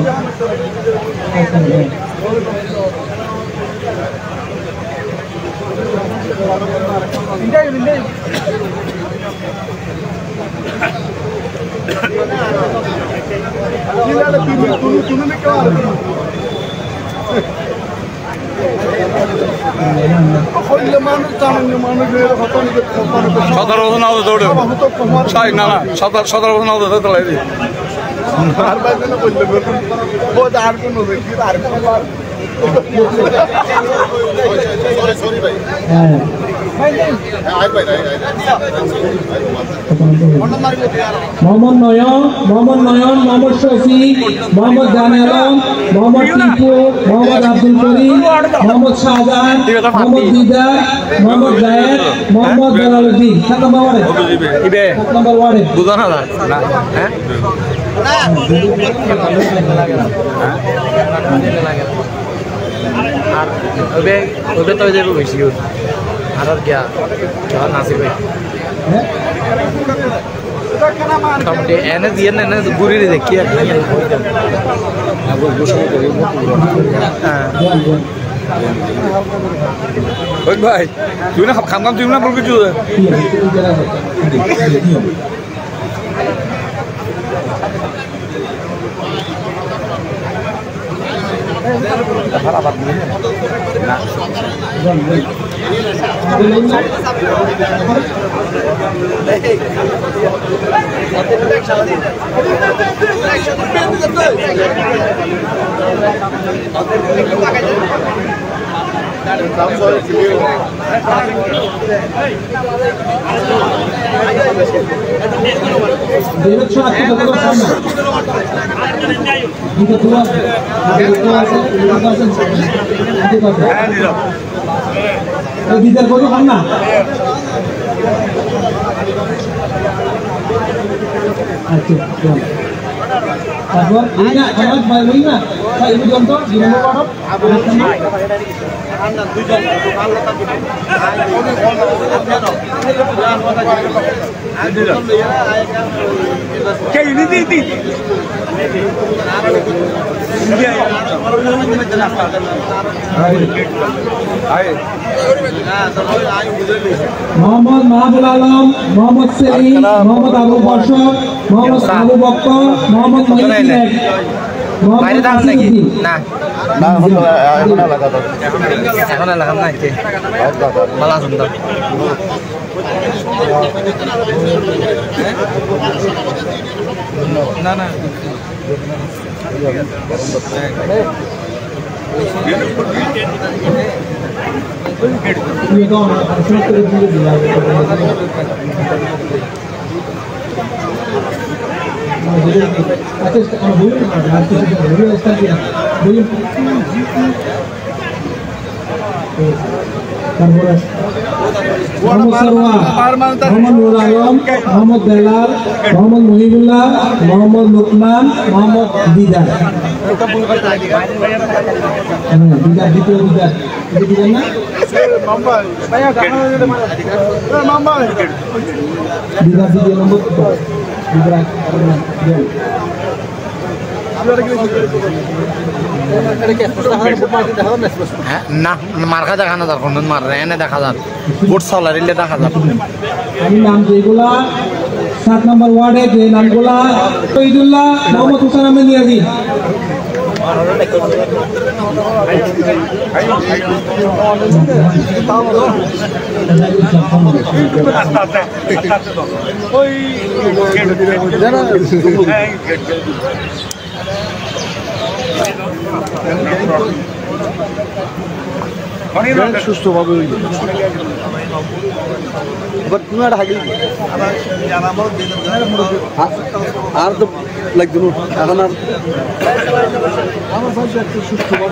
মোহাম্মদ নয়ন, মোহাম্মদ শফিক, মোহাম্মদ জানালম, মোহাম্মদ টিপু, মোহাম্মদ আব্দুল করিম, মোহাম্মদ শাহজাহান, মোহাম্মদ দিদার, মোহাম্মদ জায়েদ, মোহাম্মদ জালালউদ্দিন। 7 নম্বর ওয়ার্ডে তো যাবো বেশি আর क्या নাসির ভাই মোটামুটি এনে দিয়ে এনে ঘুরে দেখি আর ভাই তুই না খাম তুই না বল কিছু দিদার কত খান না আচ্ছা তারপর এই না আমার ভাই বলি না এই পর্যন্ত জীবন করব কে নীতি নীতি মোহাম্মদ মাহবুব আলম, মোহাম্মদ সেলিম, মোহাম্মদ আবু বশর, মোহাম্মদ আবু বক্কর, মোহাম্মদ মহিউদ্দিন, মোহাম্মদ আসিফউদ্দিন। না না এখন এলাকা এখন এলাকা না কে ভালো আছেন তো না না ये कौन है असली तो दिए दिया अच्छा हम बोल रहे हैं आज किसी को बोलिए इसका क्या बोलिए मोहम्मद सरवा, मोहम्मद नूर आलम, मोहम्मद बेलाल, मोहम्मद मुहिबुल्लाह, मोहम्मद लुकमान, मोहम्मद दीदार। दीदार द्वितीय दीदार itu di mana? Didar di nomor itu. Didar karena dia. না মার্কা দেখানো দরকার না মার এনে দেখা যান বুট সলারিলে দেখা যান আমি নাম যেগুলা 7 নম্বর ওয়ার্ডে যে নামগুলা শহীদুল্লাহ মোহাম্মদ হোসেন আহমেদ নিয়াজি সুস্থভাবে আর তো লাগবে এখন আর সুস্থভাবে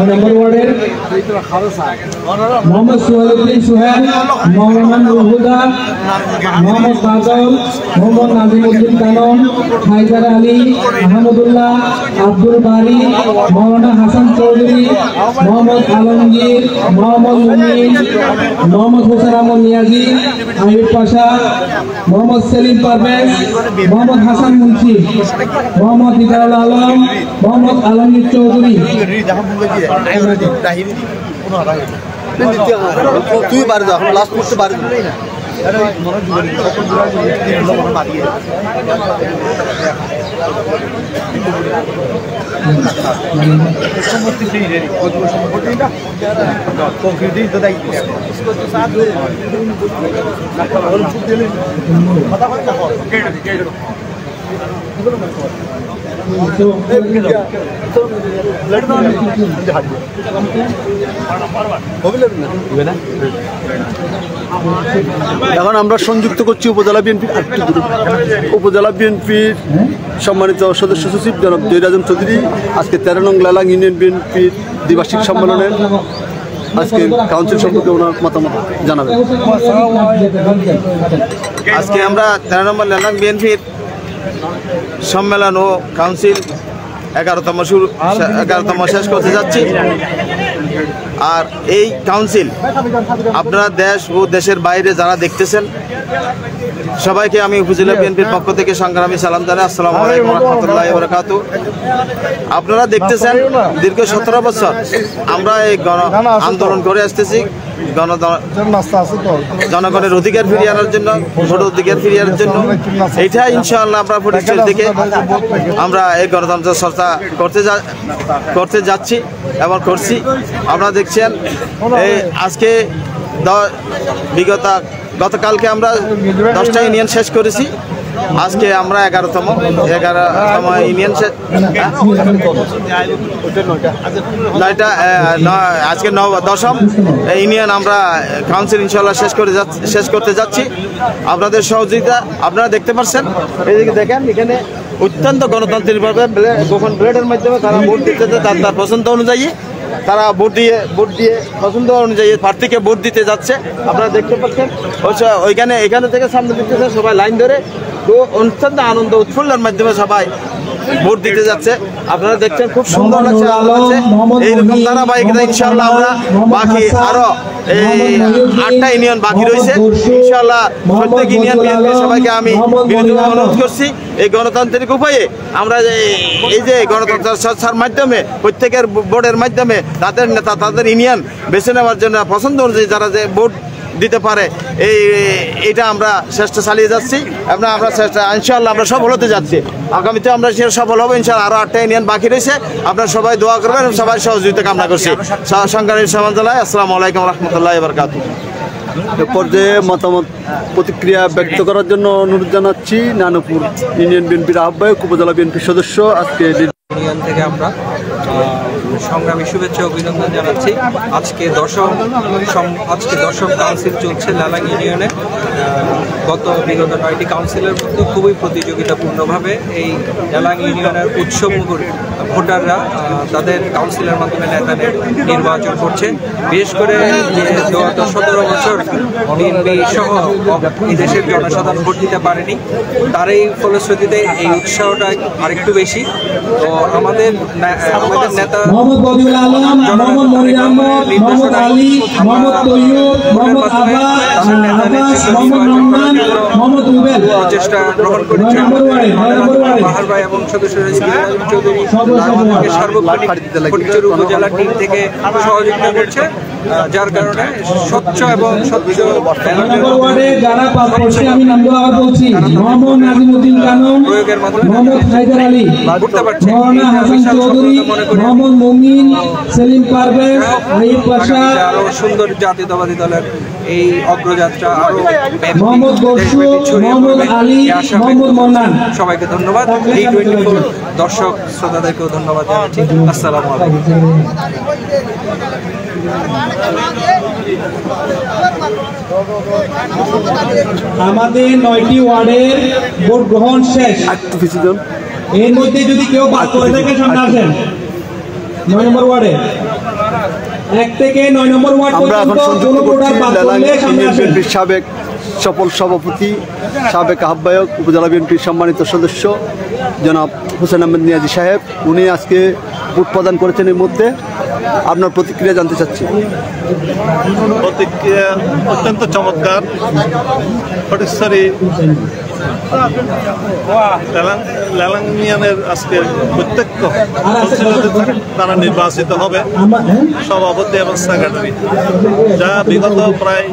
নম্বর ওয়ার্ডের মোহাম্মদ সুহাইল সুহেল, মোহাম্মদ রহুদা, মোহাম্মদ বাদল, মোহাম্মদ নাজিমুদ্দিন কানন, হায়দার আলী, আহমদুল্লাহ, আব্দুল বারি, মৌলানা হাসান চৌধুরী, মোহাম্মদ আলমগীর, মোহাম্মদ মুমিন, মোহাম্মদ হোসেন আহমদ নিয়াজি, আইয়ুব পাশা, মোহাম্মদ সেলিম পারভেজ, মোহাম্মদ হাসান মুন্সি, মোহাম্মদ দিদারুল আলম, মোহাম্মদ আলমগীর চৌধুরী। তুই পারে এখন লাস্ট করতে পারবি এখন আমরা সংযুক্ত করছি উপজেলা বিএনপির সম্মানিত সদস্য সচিব জনাব জহির আজম চৌধুরী আজকে 13 নং লেলাং ইউনিয়ন বিএনপির দ্বিবার্ষিক সম্মেলনের আজকে কাউন্সিল সম্পর্কে ওনার মতামত জানাবেন। আজকে আমরা 13 নম্বর লেলাং বিএনপির সম্মেলন ও কাউন্সিল 11তম শেষ করতে যাচ্ছি। আর এই কাউন্সিল আপনারা দেশ ও দেশের বাইরে যারা দেখতেছেন সবাইকে আমি উপজেলা বিএনপির পক্ষ থেকে সংগ্রামী সালাম জানাই। আসসালামু আলাইকুম ওয়া রাহমাতুল্লাহি ওয়া বারাকাতুহু। আপনারা দেখতেছেন দীর্ঘ 17 বছর আমরা এই গণ আন্দোলন করে আসতেছি জনগণের অধিকার ফিরিয়ে আনার জন্য, ভোট অধিকার ফিরিয়ে আনার জন্য। এইটা ইনশাআল্লাহ আমরা প্রতিষ্ঠা থেকে আমরা এই গণতন্ত্র চর্চা করতে যাচ্ছি এবং করছি। আপনারা দেখছেন এই আজকে গতকালকে আমরা 10টা ইউনিয়ন শেষ করেছি। আজকে আমরা 11তম ইউনিয়ন আজকে 10ম ইউনিয়ন আমরা কাউন্সিল ইনশাল্লাহ শেষ করতে যাচ্ছি। আপনাদের সহযোগিতা আপনারা দেখতে পাচ্ছেন, এইদিকে দেখেন এখানে অত্যন্ত গণতান্ত্রিকভাবে গোপন ব্যালটের মাধ্যমে তারা ভোট দিতে তার পছন্দ অনুযায়ী তারা ভোট দিয়ে পছন্দ অনুযায়ী প্রার্থীকে ভোট দিতে যাচ্ছে। আপনারা দেখতে পাচ্ছেন এখানে থেকে সামনে দিতেছে সবাই লাইন ধরে, তো অত্যন্ত আনন্দ উৎফুল্লের মাধ্যমে সবাই ভোট দিতে যাচ্ছে। আপনারা দেখছেন খুব সুন্দর লাগছে, ভালো লাগছে। এইরকম ধারাবাহিকতা ইনশাআল্লাহ আমরা বাকি আরো এই 8টা ইউনিয়ন বাকি রয়েছে ইনশাআল্লাহ প্রত্যেক ইউনিয়ন সবাইকে আমি বিনীতভাবে অনুরোধ করছি এই গণতান্ত্রিক উপায়ে আমরা এই যে গণতন্ত্র চর্চার মাধ্যমে প্রত্যেকের ভোটের মাধ্যমে তাদের নেতা তাদের ইউনিয়ন বেছে নেওয়ার জন্য পছন্দ অনুযায়ী যারা যে ভোট দিতে পারে এইটা আমরা চেষ্টা চালিয়ে যাচ্ছি। আমরা ইনশাআল্লাহ আমরা সফল হতে যাচ্ছি। আগামীতে আমরা সফল হবো ইনশাআল্লাহ। আরো 8টা ইউনিয়ন বাকি রয়েছে, আপনারা সবাই দোয়া করবেন, সবাই সহযোগিতা কামনা করছি। সংগ্রামী সমাজলায় আসসালামু আলাইকুম রহমতুল্লাহ বারকাতুহু। এ পর্যায়ে মতামত প্রতিক্রিয়া ব্যক্ত করার জন্য অনুরোধ জানাচ্ছি নানুপুর ইউনিয়ন বিএনপির আহ্বায়ক উপজেলা বিএনপির সদস্য আজকে ইউনিয়ন থেকে আমরা সংগ্রামী শুভেচ্ছা অভিনন্দন জানাচ্ছি। আজকে দশম কাউন্সিল চলছে লালাং ইউনিয়নে। বিগত 9টি কাউন্সিলের মধ্যে খুবই প্রতিযোগিতাপূর্ণভাবে এই লালাং ইউনিয়নের উৎসবমুখর ভোটাররা তাদের কাউন্সিলের মাধ্যমে নেতা নির্বাচন করছে। বিশেষ করে যে 17 বছর বিএনপি সহ এই দেশের জনসাধারণ ভোট দিতে পারেনি, তারই ফলশ্রুতিতে এই উৎসাহটা আরেকটু বেশি। তো আমাদের নেতা মোহাম্মদ বদিউল আলম, মোহাম্মদ মনির আহমদ, মোহাম্মদ আলী, মোহাম্মদ তৈয়ব, মোহাম্মদ আব্বাস, মোহাম্মদ রহমান, মোহাম্মদ রুবেল প্রচেষ্টা গ্রহণ করেছেন। বাহার ভাই এবং সদস্য চৌধুরী সার্বক্ষণিক উপজেলা টিম থেকে সহযোগিতা করছে, যার কারণে স্বচ্ছ এবং স্বচ্ছ যারা আমি নামগুলো আবার বলছি, মোহাম্মদ নাজিমুদ্দিন কানন, মোহাম্মদ হায়দার আলী, মৌলানা হাসান চৌধুরী, মোহাম্মদ মুমিন, সেলিম পারভেজ, আইয়ুব পাশা, আরো সুন্দর জাতীয়তাবাদী দলের এই অগ্রযাত্রা আরো মোহাম্মদ বর্ষু, মোহাম্মদ আলী, মোহাম্মদ মন্নান, সবাইকে ধন্যবাদ। T24 দর্শক শ্রোতাদেরকেও ধন্যবাদ জানাচ্ছি। আসসালামু আলাইকুম। আমাদের 9টি ওয়ার্ডের ভোট গ্রহণ শেষ। এর মধ্যে যদি কেউ বাদ করে থাকে সামনে আসেন। 9 নম্বর ওয়ার্ডে 1 থেকে 9 নম্বর ওয়ার্ড পর্যন্ত কোন ভোটার বাদ করলে সামনে আসেন। সাবেক সফল সভাপতি, সাবেক আহ্বায়ক, উপজেলা বিএনপির সম্মানিত সদস্য জনাব হোসেন আহমেদ নিয়াজি সাহেব, উনি আজকে ভোট প্রদান করেছেন। এর মধ্যে আপনার প্রতিক্রিয়া জানতে চাচ্ছি। প্রতিক্রিয়া অত্যন্ত চমৎকার। ফটিকছড়ি লালাং ইউনিয়নের আজকে প্রত্যেক তারা নির্বাচিত হবে সভাপতি এবং সেক্রেটারি, যা বিগত প্রায়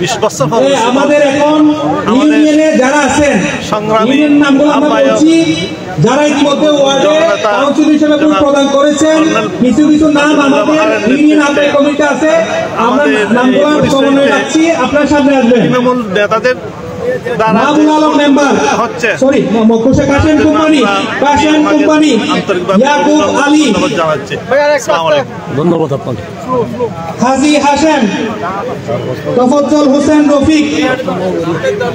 20 বছর আমাদের এখন ইউনিয়নে যারা আছেন সংগ্রামী আহ্বায়ক, যারা ইতিমধ্যে ওয়ার্ডে কাউন্সিল হিসেবে ভোট প্রদান করেছেন, কিছু নাম আমাদের ইউনিয়ন আহ্বায়ক কমিটি আছে, আমরা নামগুলো সমন্বয় রাখছি, আপনার সামনে আসবেন। তৃণমূল নেতাদের মাহবুব আলম মেম্বার হচ্ছে কাশেম কোম্পানি, ইয়াকুব আলী, ধন্যবাদ আপনাকে। হাজি হাশেম, তফজ্জল হোসেন রফিক,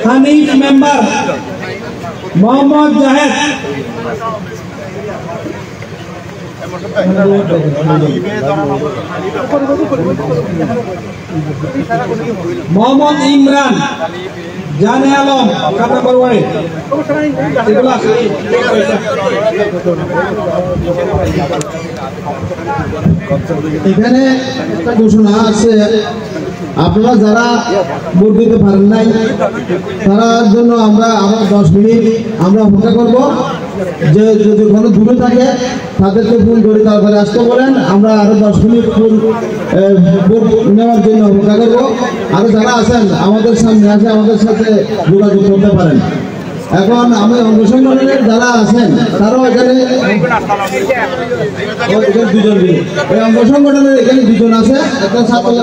হানিফ মেম্বার, মোহাম্মদ জাহেদ, মোহাম্মদ ইমরান, জানে আলম, কাটাবরওয়াড়ি। এখানে একটা ঘোষণা আছে, আপনারা যারা ভোট দিতে পারেন নাই তার জন্য আমরা আবার 10 মিনিট আমরা অপেক্ষা করব। যে যদি কোনো দূরে থাকে তাদেরকে ফোন করে তারপরে আসতে বলেন, আমরা আরো 10 মিনিট ভোট নেওয়ার জন্য অপেক্ষা করবো। আরো যারা আছেন আমাদের সামনে আছে, আমাদের সাথে যোগাযোগ করতে পারেন। এখন আমি অঙ্গ সংগঠনের যারা আছেন তারাও এখানে 2জন, এই অঙ্গ সংগঠনের এখানে 2জন আছে, একটা ছাত্র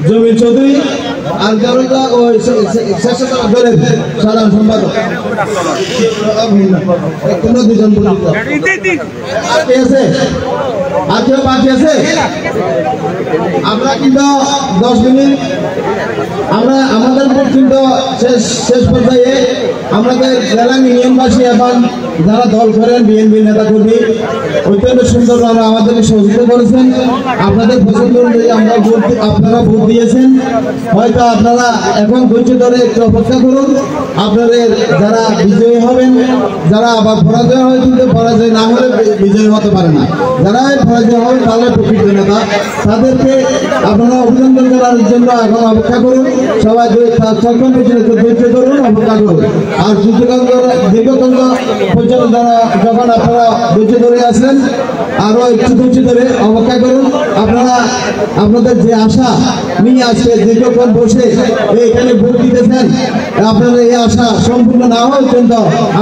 জমির চৌধুরী, আর জনতা ওই দলের সাধারণ সম্পাদক তোমরা দুজন আছে আর কেউ বাকি আছে? আমরা কিন্তু 10 মিনিট আমরা আমাদের কিন্তু শেষ পর্যায়ে আমাদের জেলা ইউনিয়নবাসী এখন যারা দল করেন বিএনপি নেতা কর্মী অত্যন্ত সুন্দরভাবে আমাদেরকে সহযোগিতা করেছেন। আপনাদের পছন্দ অনুযায়ী আপনারা ভোট দিয়েছেন। হয়তো আপনারা এখন ধৈর্য ধরে একটু অপেক্ষা করুন। আপনাদের যারা বিজয়ী হবেন, যারা আবার পরাজয় হয় কিন্তু পরাজয় না হলে বিজয়ী হতে পারে না, যারা পরাজয় হবে তাহলে প্রকৃত নেতা, তাদেরকে আপনারা অভিনন্দন করার জন্য এখন অপেক্ষা করুন। সবাই তখন পর্যন্ত ধৈর্য ধরুন, অপেক্ষা করুন। আর দীর্ঘক্ষণ পর্যন্ত যারা যখন আপনারা ধৈর্য ধরে আসেন আরো একটু ধৈর্য ধরে অপেক্ষা করুন। আপনারা আপনাদের যে আশা নিয়ে আসছে দীর্ঘক্ষণ বসে এখানে ভোট দিতেছেন, আপনারা এই আশা সম্পূর্ণ না হওয়া পর্যন্ত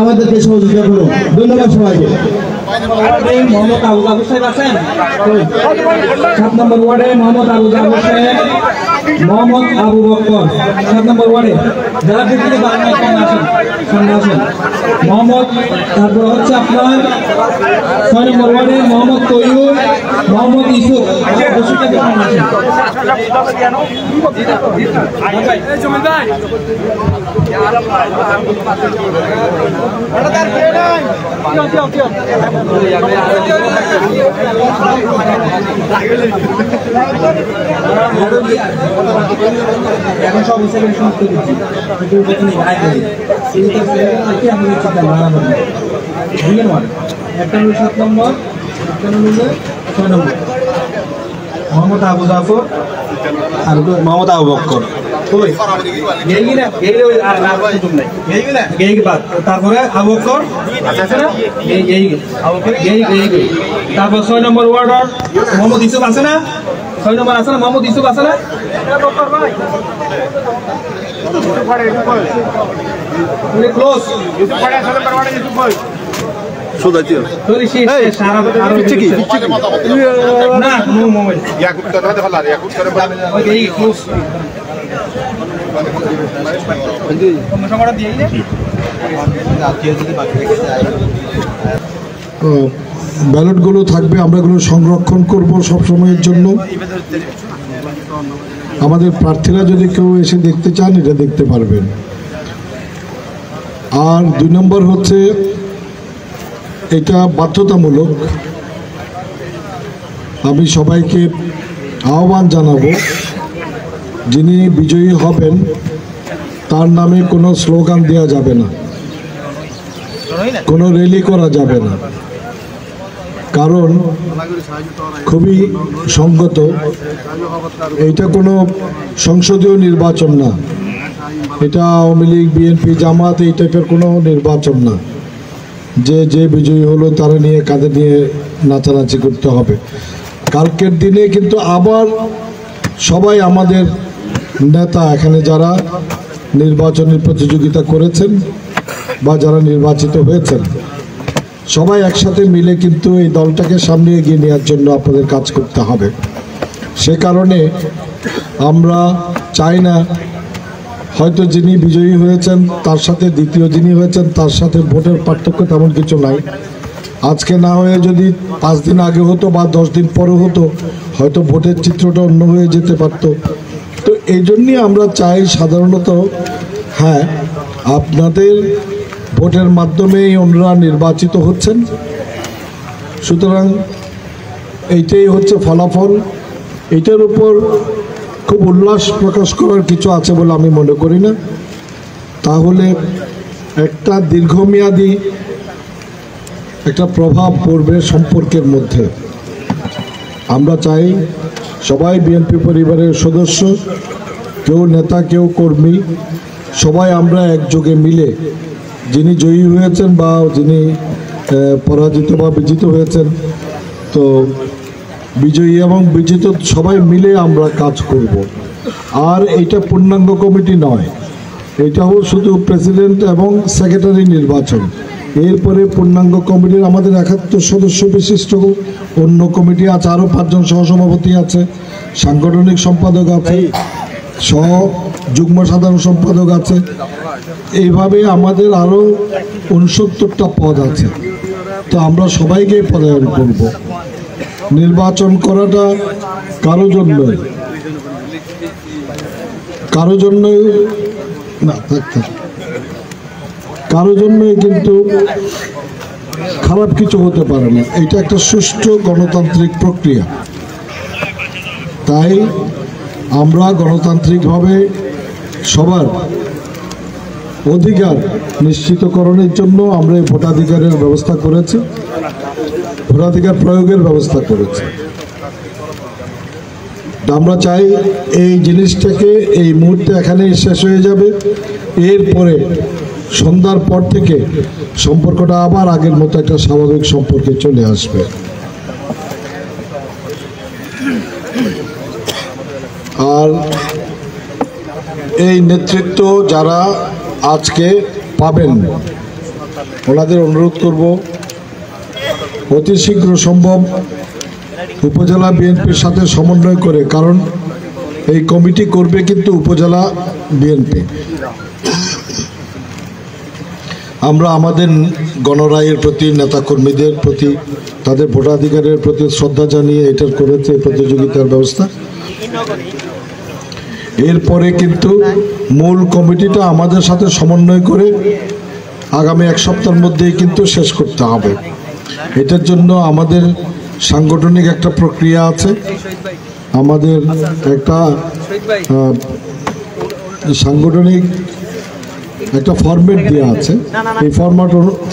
আমাদেরকে সহযোগিতা করুন। ধন্যবাদ সবাইকে। মোহাম্মদ আবু জাফর সাহেব আছেন 7 নম্বর ওয়ার্ডে? মোহাম্মদ আবু জাফর সাহেব, মোহাম্মদ আবু বকর 7 নম্বর ওয়ার্ডে। যারা ব্যক্তিতে বাংলায় সামনে আসেন। মোহাম্মদ, তারপর হচ্ছে আপনার 6 নম্বর ওয়ার্ডে মোহাম্মদ তৈয়ুব, মোহাম্মদ ইসুফ এখন সব হিসেবে সমস্ত দিচ্ছি একটা 7 নম্বর, একটা 6 নম্বর মোহাম্মদ আবু জাফর আর মোহাম্মদ আবু বকর। তারপরে আবু বকর, তারপর 6 নম্বর ওয়ার্ডর মোহাম্মদ ইসুফ আছে না? 6 নম্বর আছে না? মোহাম্মদ ইসুফ আছে না? ক্লোজ ব্যালটগুলো থাকবে, আমরা এগুলো সংরক্ষণ করব সবসময়ের জন্য। আমাদের প্রার্থীরা যদি কেউ এসে দেখতে চান এটা দেখতে পারবেন। আর 2 নম্বর হচ্ছে এটা বাধ্যতামূলক। আমি সবাইকে আহ্বান জানাবো, যিনি বিজয়ী হবেন তার নামে কোনো স্লোগান দেওয়া যাবে না, কোনো র্যালি করা যাবে না, কারণ খুবই সঙ্গত। এইটা কোনো সংসদীয় নির্বাচন না, এটা আওয়ামী লীগ, বিএনপি, জামাত এই টাইপের কোনো নির্বাচন না যে বিজয়ী হলো তারা নিয়ে কাঁধে নিয়ে নাচানাচি করতে হবে। কালকের দিনে কিন্তু আবার সবাই আমাদের নেতা এখানে যারা নির্বাচনী প্রতিযোগিতা করেছেন বা যারা নির্বাচিত হয়েছেন সবাই একসাথে মিলে কিন্তু এই দলটাকে সামনে এগিয়ে নেওয়ার জন্য আপনাদের কাজ করতে হবে। সে কারণে আমরা চাই না হয়তো যিনি বিজয়ী হয়েছেন তার সাথে দ্বিতীয় যিনি হয়েছেন তার সাথে ভোটের পার্থক্য তেমন কিছু নাই। আজকে না হয়ে যদি 5 দিন আগে হতো বা 10 দিন পরে হতো হয়তো ভোটের চিত্রটা অন্য হয়ে যেতে পারত। তো এই জন্যই আমরা চাই সাধারণত হ্যাঁ আপনাদের ভোটের মাধ্যমেই ওনারা নির্বাচিত হচ্ছেন, সুতরাং এইটাই হচ্ছে ফলাফল। এইটার উপর খুব উল্লাস প্রকাশ করার কিছু আছে বলে আমি মনে করি না। তাহলে একটা দীর্ঘমেয়াদী একটা প্রভাব পড়বে সম্পর্কের মধ্যে। আমরা চাই সবাই বিএনপি পরিবারের সদস্য, কেউ নেতা কেউ কর্মী, সবাই আমরা একযোগে মিলে যিনি জয়ী হয়েছেন বা যিনি পরাজিত বা বিজিত হয়েছেন, তো বিজয়ী এবং বিজিত সবাই মিলে আমরা কাজ করব। আর এইটা পূর্ণাঙ্গ কমিটি নয়, এটাও শুধু প্রেসিডেন্ট এবং সেক্রেটারি নির্বাচন। এরপরে পূর্ণাঙ্গ কমিটির আমাদের 71 সদস্য বিশিষ্ট অন্য কমিটি আছে, আরও 5 জন সহসভাপতি আছে, সাংগঠনিক সম্পাদক আছে, যুগ্ম সাধারণ সম্পাদক আছে, এইভাবে আমাদের আরও 69টা পদ আছে। তো আমরা সবাইকে পদায়ন করব। নির্বাচন করাটা কারো জন্যই না, কারো জন্যই কিন্তু খারাপ কিছু হতে পারে না। এটা একটা সুষ্ঠু গণতান্ত্রিক প্রক্রিয়া। তাই আমরা গণতান্ত্রিকভাবে সবার অধিকার নিশ্চিতকরণের জন্য আমরা এই ভোটাধিকারের ব্যবস্থা করেছি, ভোটাধিকার প্রয়োগের ব্যবস্থা করেছি। আমরা চাই এই জিনিসটাকে এই মুহূর্তে এখানেই শেষ হয়ে যাবে। এরপরে সন্ধ্যার পর থেকে সম্পর্কটা আবার আগের মতো একটা স্বাভাবিক সম্পর্কে চলে আসবে। আর এই নেতৃত্ব যারা আজকে পাবেন ওনাদের অনুরোধ করব অতি শীঘ্র সম্ভব উপজেলা বিএনপির সাথে সমন্বয় করে, কারণ এই কমিটি করবে কিন্তু উপজেলা বিএনপি। আমরা আমাদের গণরায়ের প্রতি, নেতাকর্মীদের প্রতি, তাদের ভোটাধিকারের প্রতি শ্রদ্ধা জানিয়ে এটার করেছে প্রতিযোগিতার ব্যবস্থা। এরপরে কিন্তু মূল কমিটিটা আমাদের সাথে সমন্বয় করে আগামী এক সপ্তাহের মধ্যেই কিন্তু শেষ করতে হবে। এটার জন্য আমাদের সাংগঠনিক একটা প্রক্রিয়া আছে, আমাদের একটা সাংগঠনিক একটা ফরম্যাট দেওয়া আছে। এই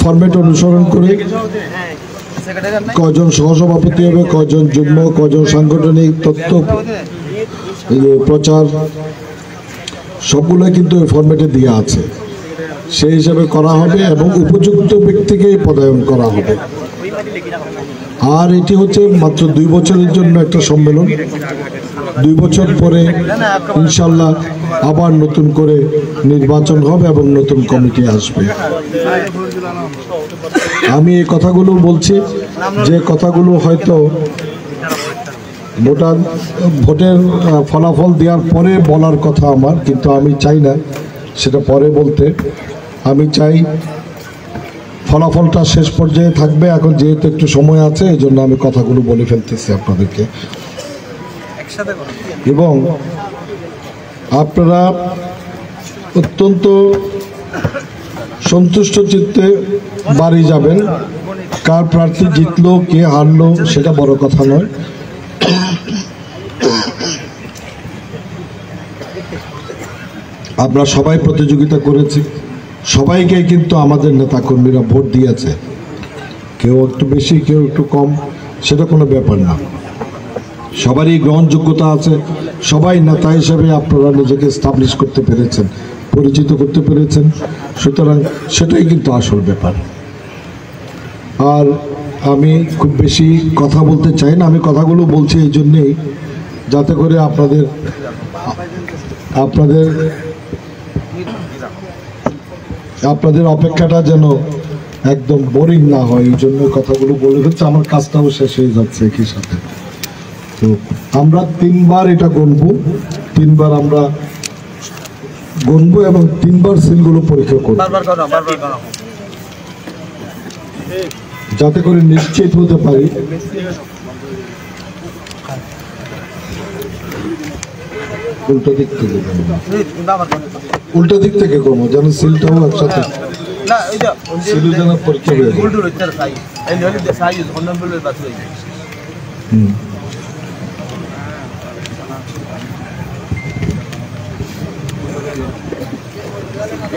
ফরম্যাট অনুসরণ করে কজন সহসভাপতি হবে, কজন যুগ্ম, কজন সাংগঠনিক তথ্য প্রচার, সবগুলো কিন্তু এই ফরম্যাটে দেওয়া আছে। সেই হিসাবে করা হবে এবং উপযুক্ত ব্যক্তিকেই পদায়ন করা হবে। আর এটি হচ্ছে মাত্র 2 বছরের জন্য একটা সম্মেলন। 2 বছর পরে ইনশাল্লাহ আবার নতুন করে নির্বাচন হবে এবং নতুন কমিটি আসবে। আমি এই কথাগুলো বলছি, যে কথাগুলো হয়তো ভোটের ফলাফল দেওয়ার পরে বলার কথা আমার, কিন্তু আমি চাই না সেটা পরে বলতে। আমি চাই ফলাফলটা শেষ পর্যায়ে থাকবে। এখন যেহেতু একটু সময় আছে, এই জন্য আমি কথাগুলো বলে ফেলতেছি আপনাদেরকে। এবং আপনারা অত্যন্ত সন্তুষ্ট চিত্তে বাড়ি যাবেন। কার প্রার্থী জিতলো, কে হারলো, সেটা বড় কথা নয়। আমরা সবাই প্রতিযোগিতা করেছি, সবাইকে কিন্তু আমাদের নেতাকর্মীরা ভোট দিয়েছে। কেউ একটু বেশি, কেউ একটু কম, সেটা কোনো ব্যাপার না। সবারই গ্রহণযোগ্যতা আছে। সবাই নেতা হিসেবে আপনারা নিজেকে এস্টাবলিশ করতে পেরেছেন, পরিচিত করতে পেরেছেন। সুতরাং সেটাই কিন্তু আসল ব্যাপার। আর আমি খুব বেশি কথা বলতে চাই না। আমি কথাগুলো বলছি এই জন্যেই, যাতে করে আপনাদের অপেক্ষাটা যেন একদম বোরিং না হয়, এই জন্য কথাগুলো বলে হচ্ছে। আমার কাজটাও শেষ হয়ে যাচ্ছে একই সাথে। তো আমরা 3বার এটা গণবো, 3বার আমরা গণবো এবং 3বার সিলগুলো পরীক্ষা করবো, যাতে করে নিশ্চিত হতে পারি উল্টো দিক থেকে করবো, যেন সিলটাও একসাথে সিলু যেন পরীক্ষা হয়ে যায়।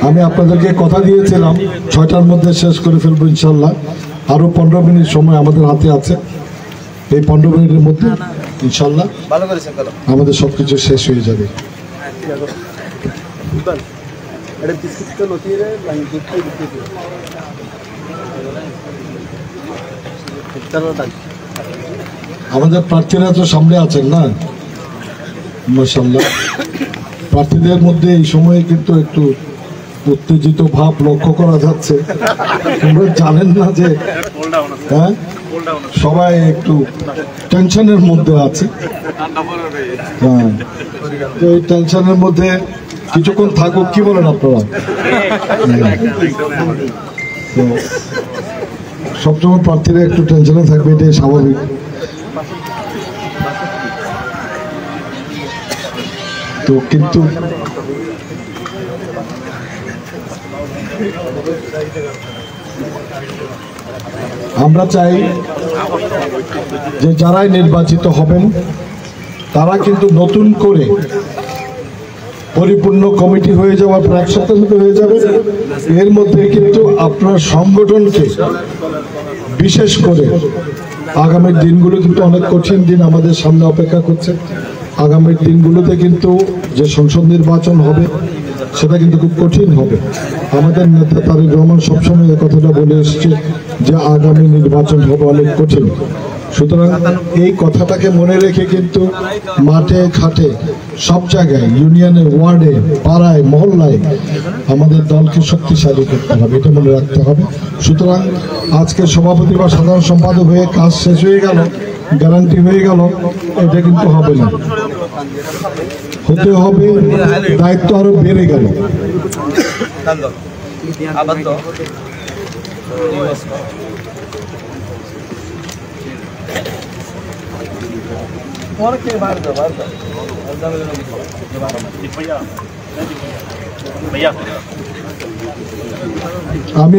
আমি আপনাদেরকে কথা দিয়েছিলাম 6টার মধ্যে শেষ করে ফেলবো ইনশাল্লাহ। আরো 15 মিনিট সময় আমাদের হাতে আছে। এই 15 মিনিটের মধ্যে ইনশাল্লাহ আমাদের সবকিছু শেষ হয়ে যাবে। আমাদের প্রার্থীরা তো সামনে আছেন না, মাশাআল্লাহ। প্রার্থীদের মধ্যে এই সময়ে কিন্তু একটু উত্তেজিত ভাব লক্ষ্য করা যাচ্ছে। তোমরা জানেন না যে সবাই একটু টেনশনের মধ্যে আছে। হ্যাঁ, তো এই টেনশনের মধ্যে কিছুক্ষণ থাকুক, কি বলেন আপনারা? তো সবসময় প্রার্থীরা একটু টেনশনে থাকবে, এটাই স্বাভাবিক। তো কিন্তু আমরা চাই যে যারাই নির্বাচিত হবেন তারা কিন্তু নতুন করে পরিপূর্ণ কমিটি হয়ে যাওয়ার পর এক সপ্তাহের মধ্যে হয়ে যাবে। এর মধ্যে কিন্তু আপনার সংগঠনকে বিশেষ করে আগামী দিনগুলো কিন্তু অনেক কঠিন দিন আমাদের সামনে অপেক্ষা করছে। আগামী দিনগুলোতে কিন্তু যে সংসদ নির্বাচন হবে সেটা কিন্তু খুব কঠিন হবে। আমাদের নেতা তারেক রহমান সবসময় এই কথাটা বলে এসেছে যে আগামী নির্বাচন হবে অনেক কঠিন। সুতরাং এই কথাটাকে মনে রেখে কিন্তু মাঠে ঘাটে সব জায়গায়, ইউনিয়নে, ওয়ার্ডে, পাড়ায়, মহল্লায় আমাদের দলকে শক্তিশালী করতে হবে, এটা মনে রাখতে হবে। সুতরাং আজকে সভাপতি বা সাধারণ সম্পাদক হয়ে কাজ শেষ হয়ে গেল, গ্যারান্টি হয়ে গেল, এটা কিন্তু হবে না। হতে হবে, দায়িত্ব আরো বেড়ে গেল। আমি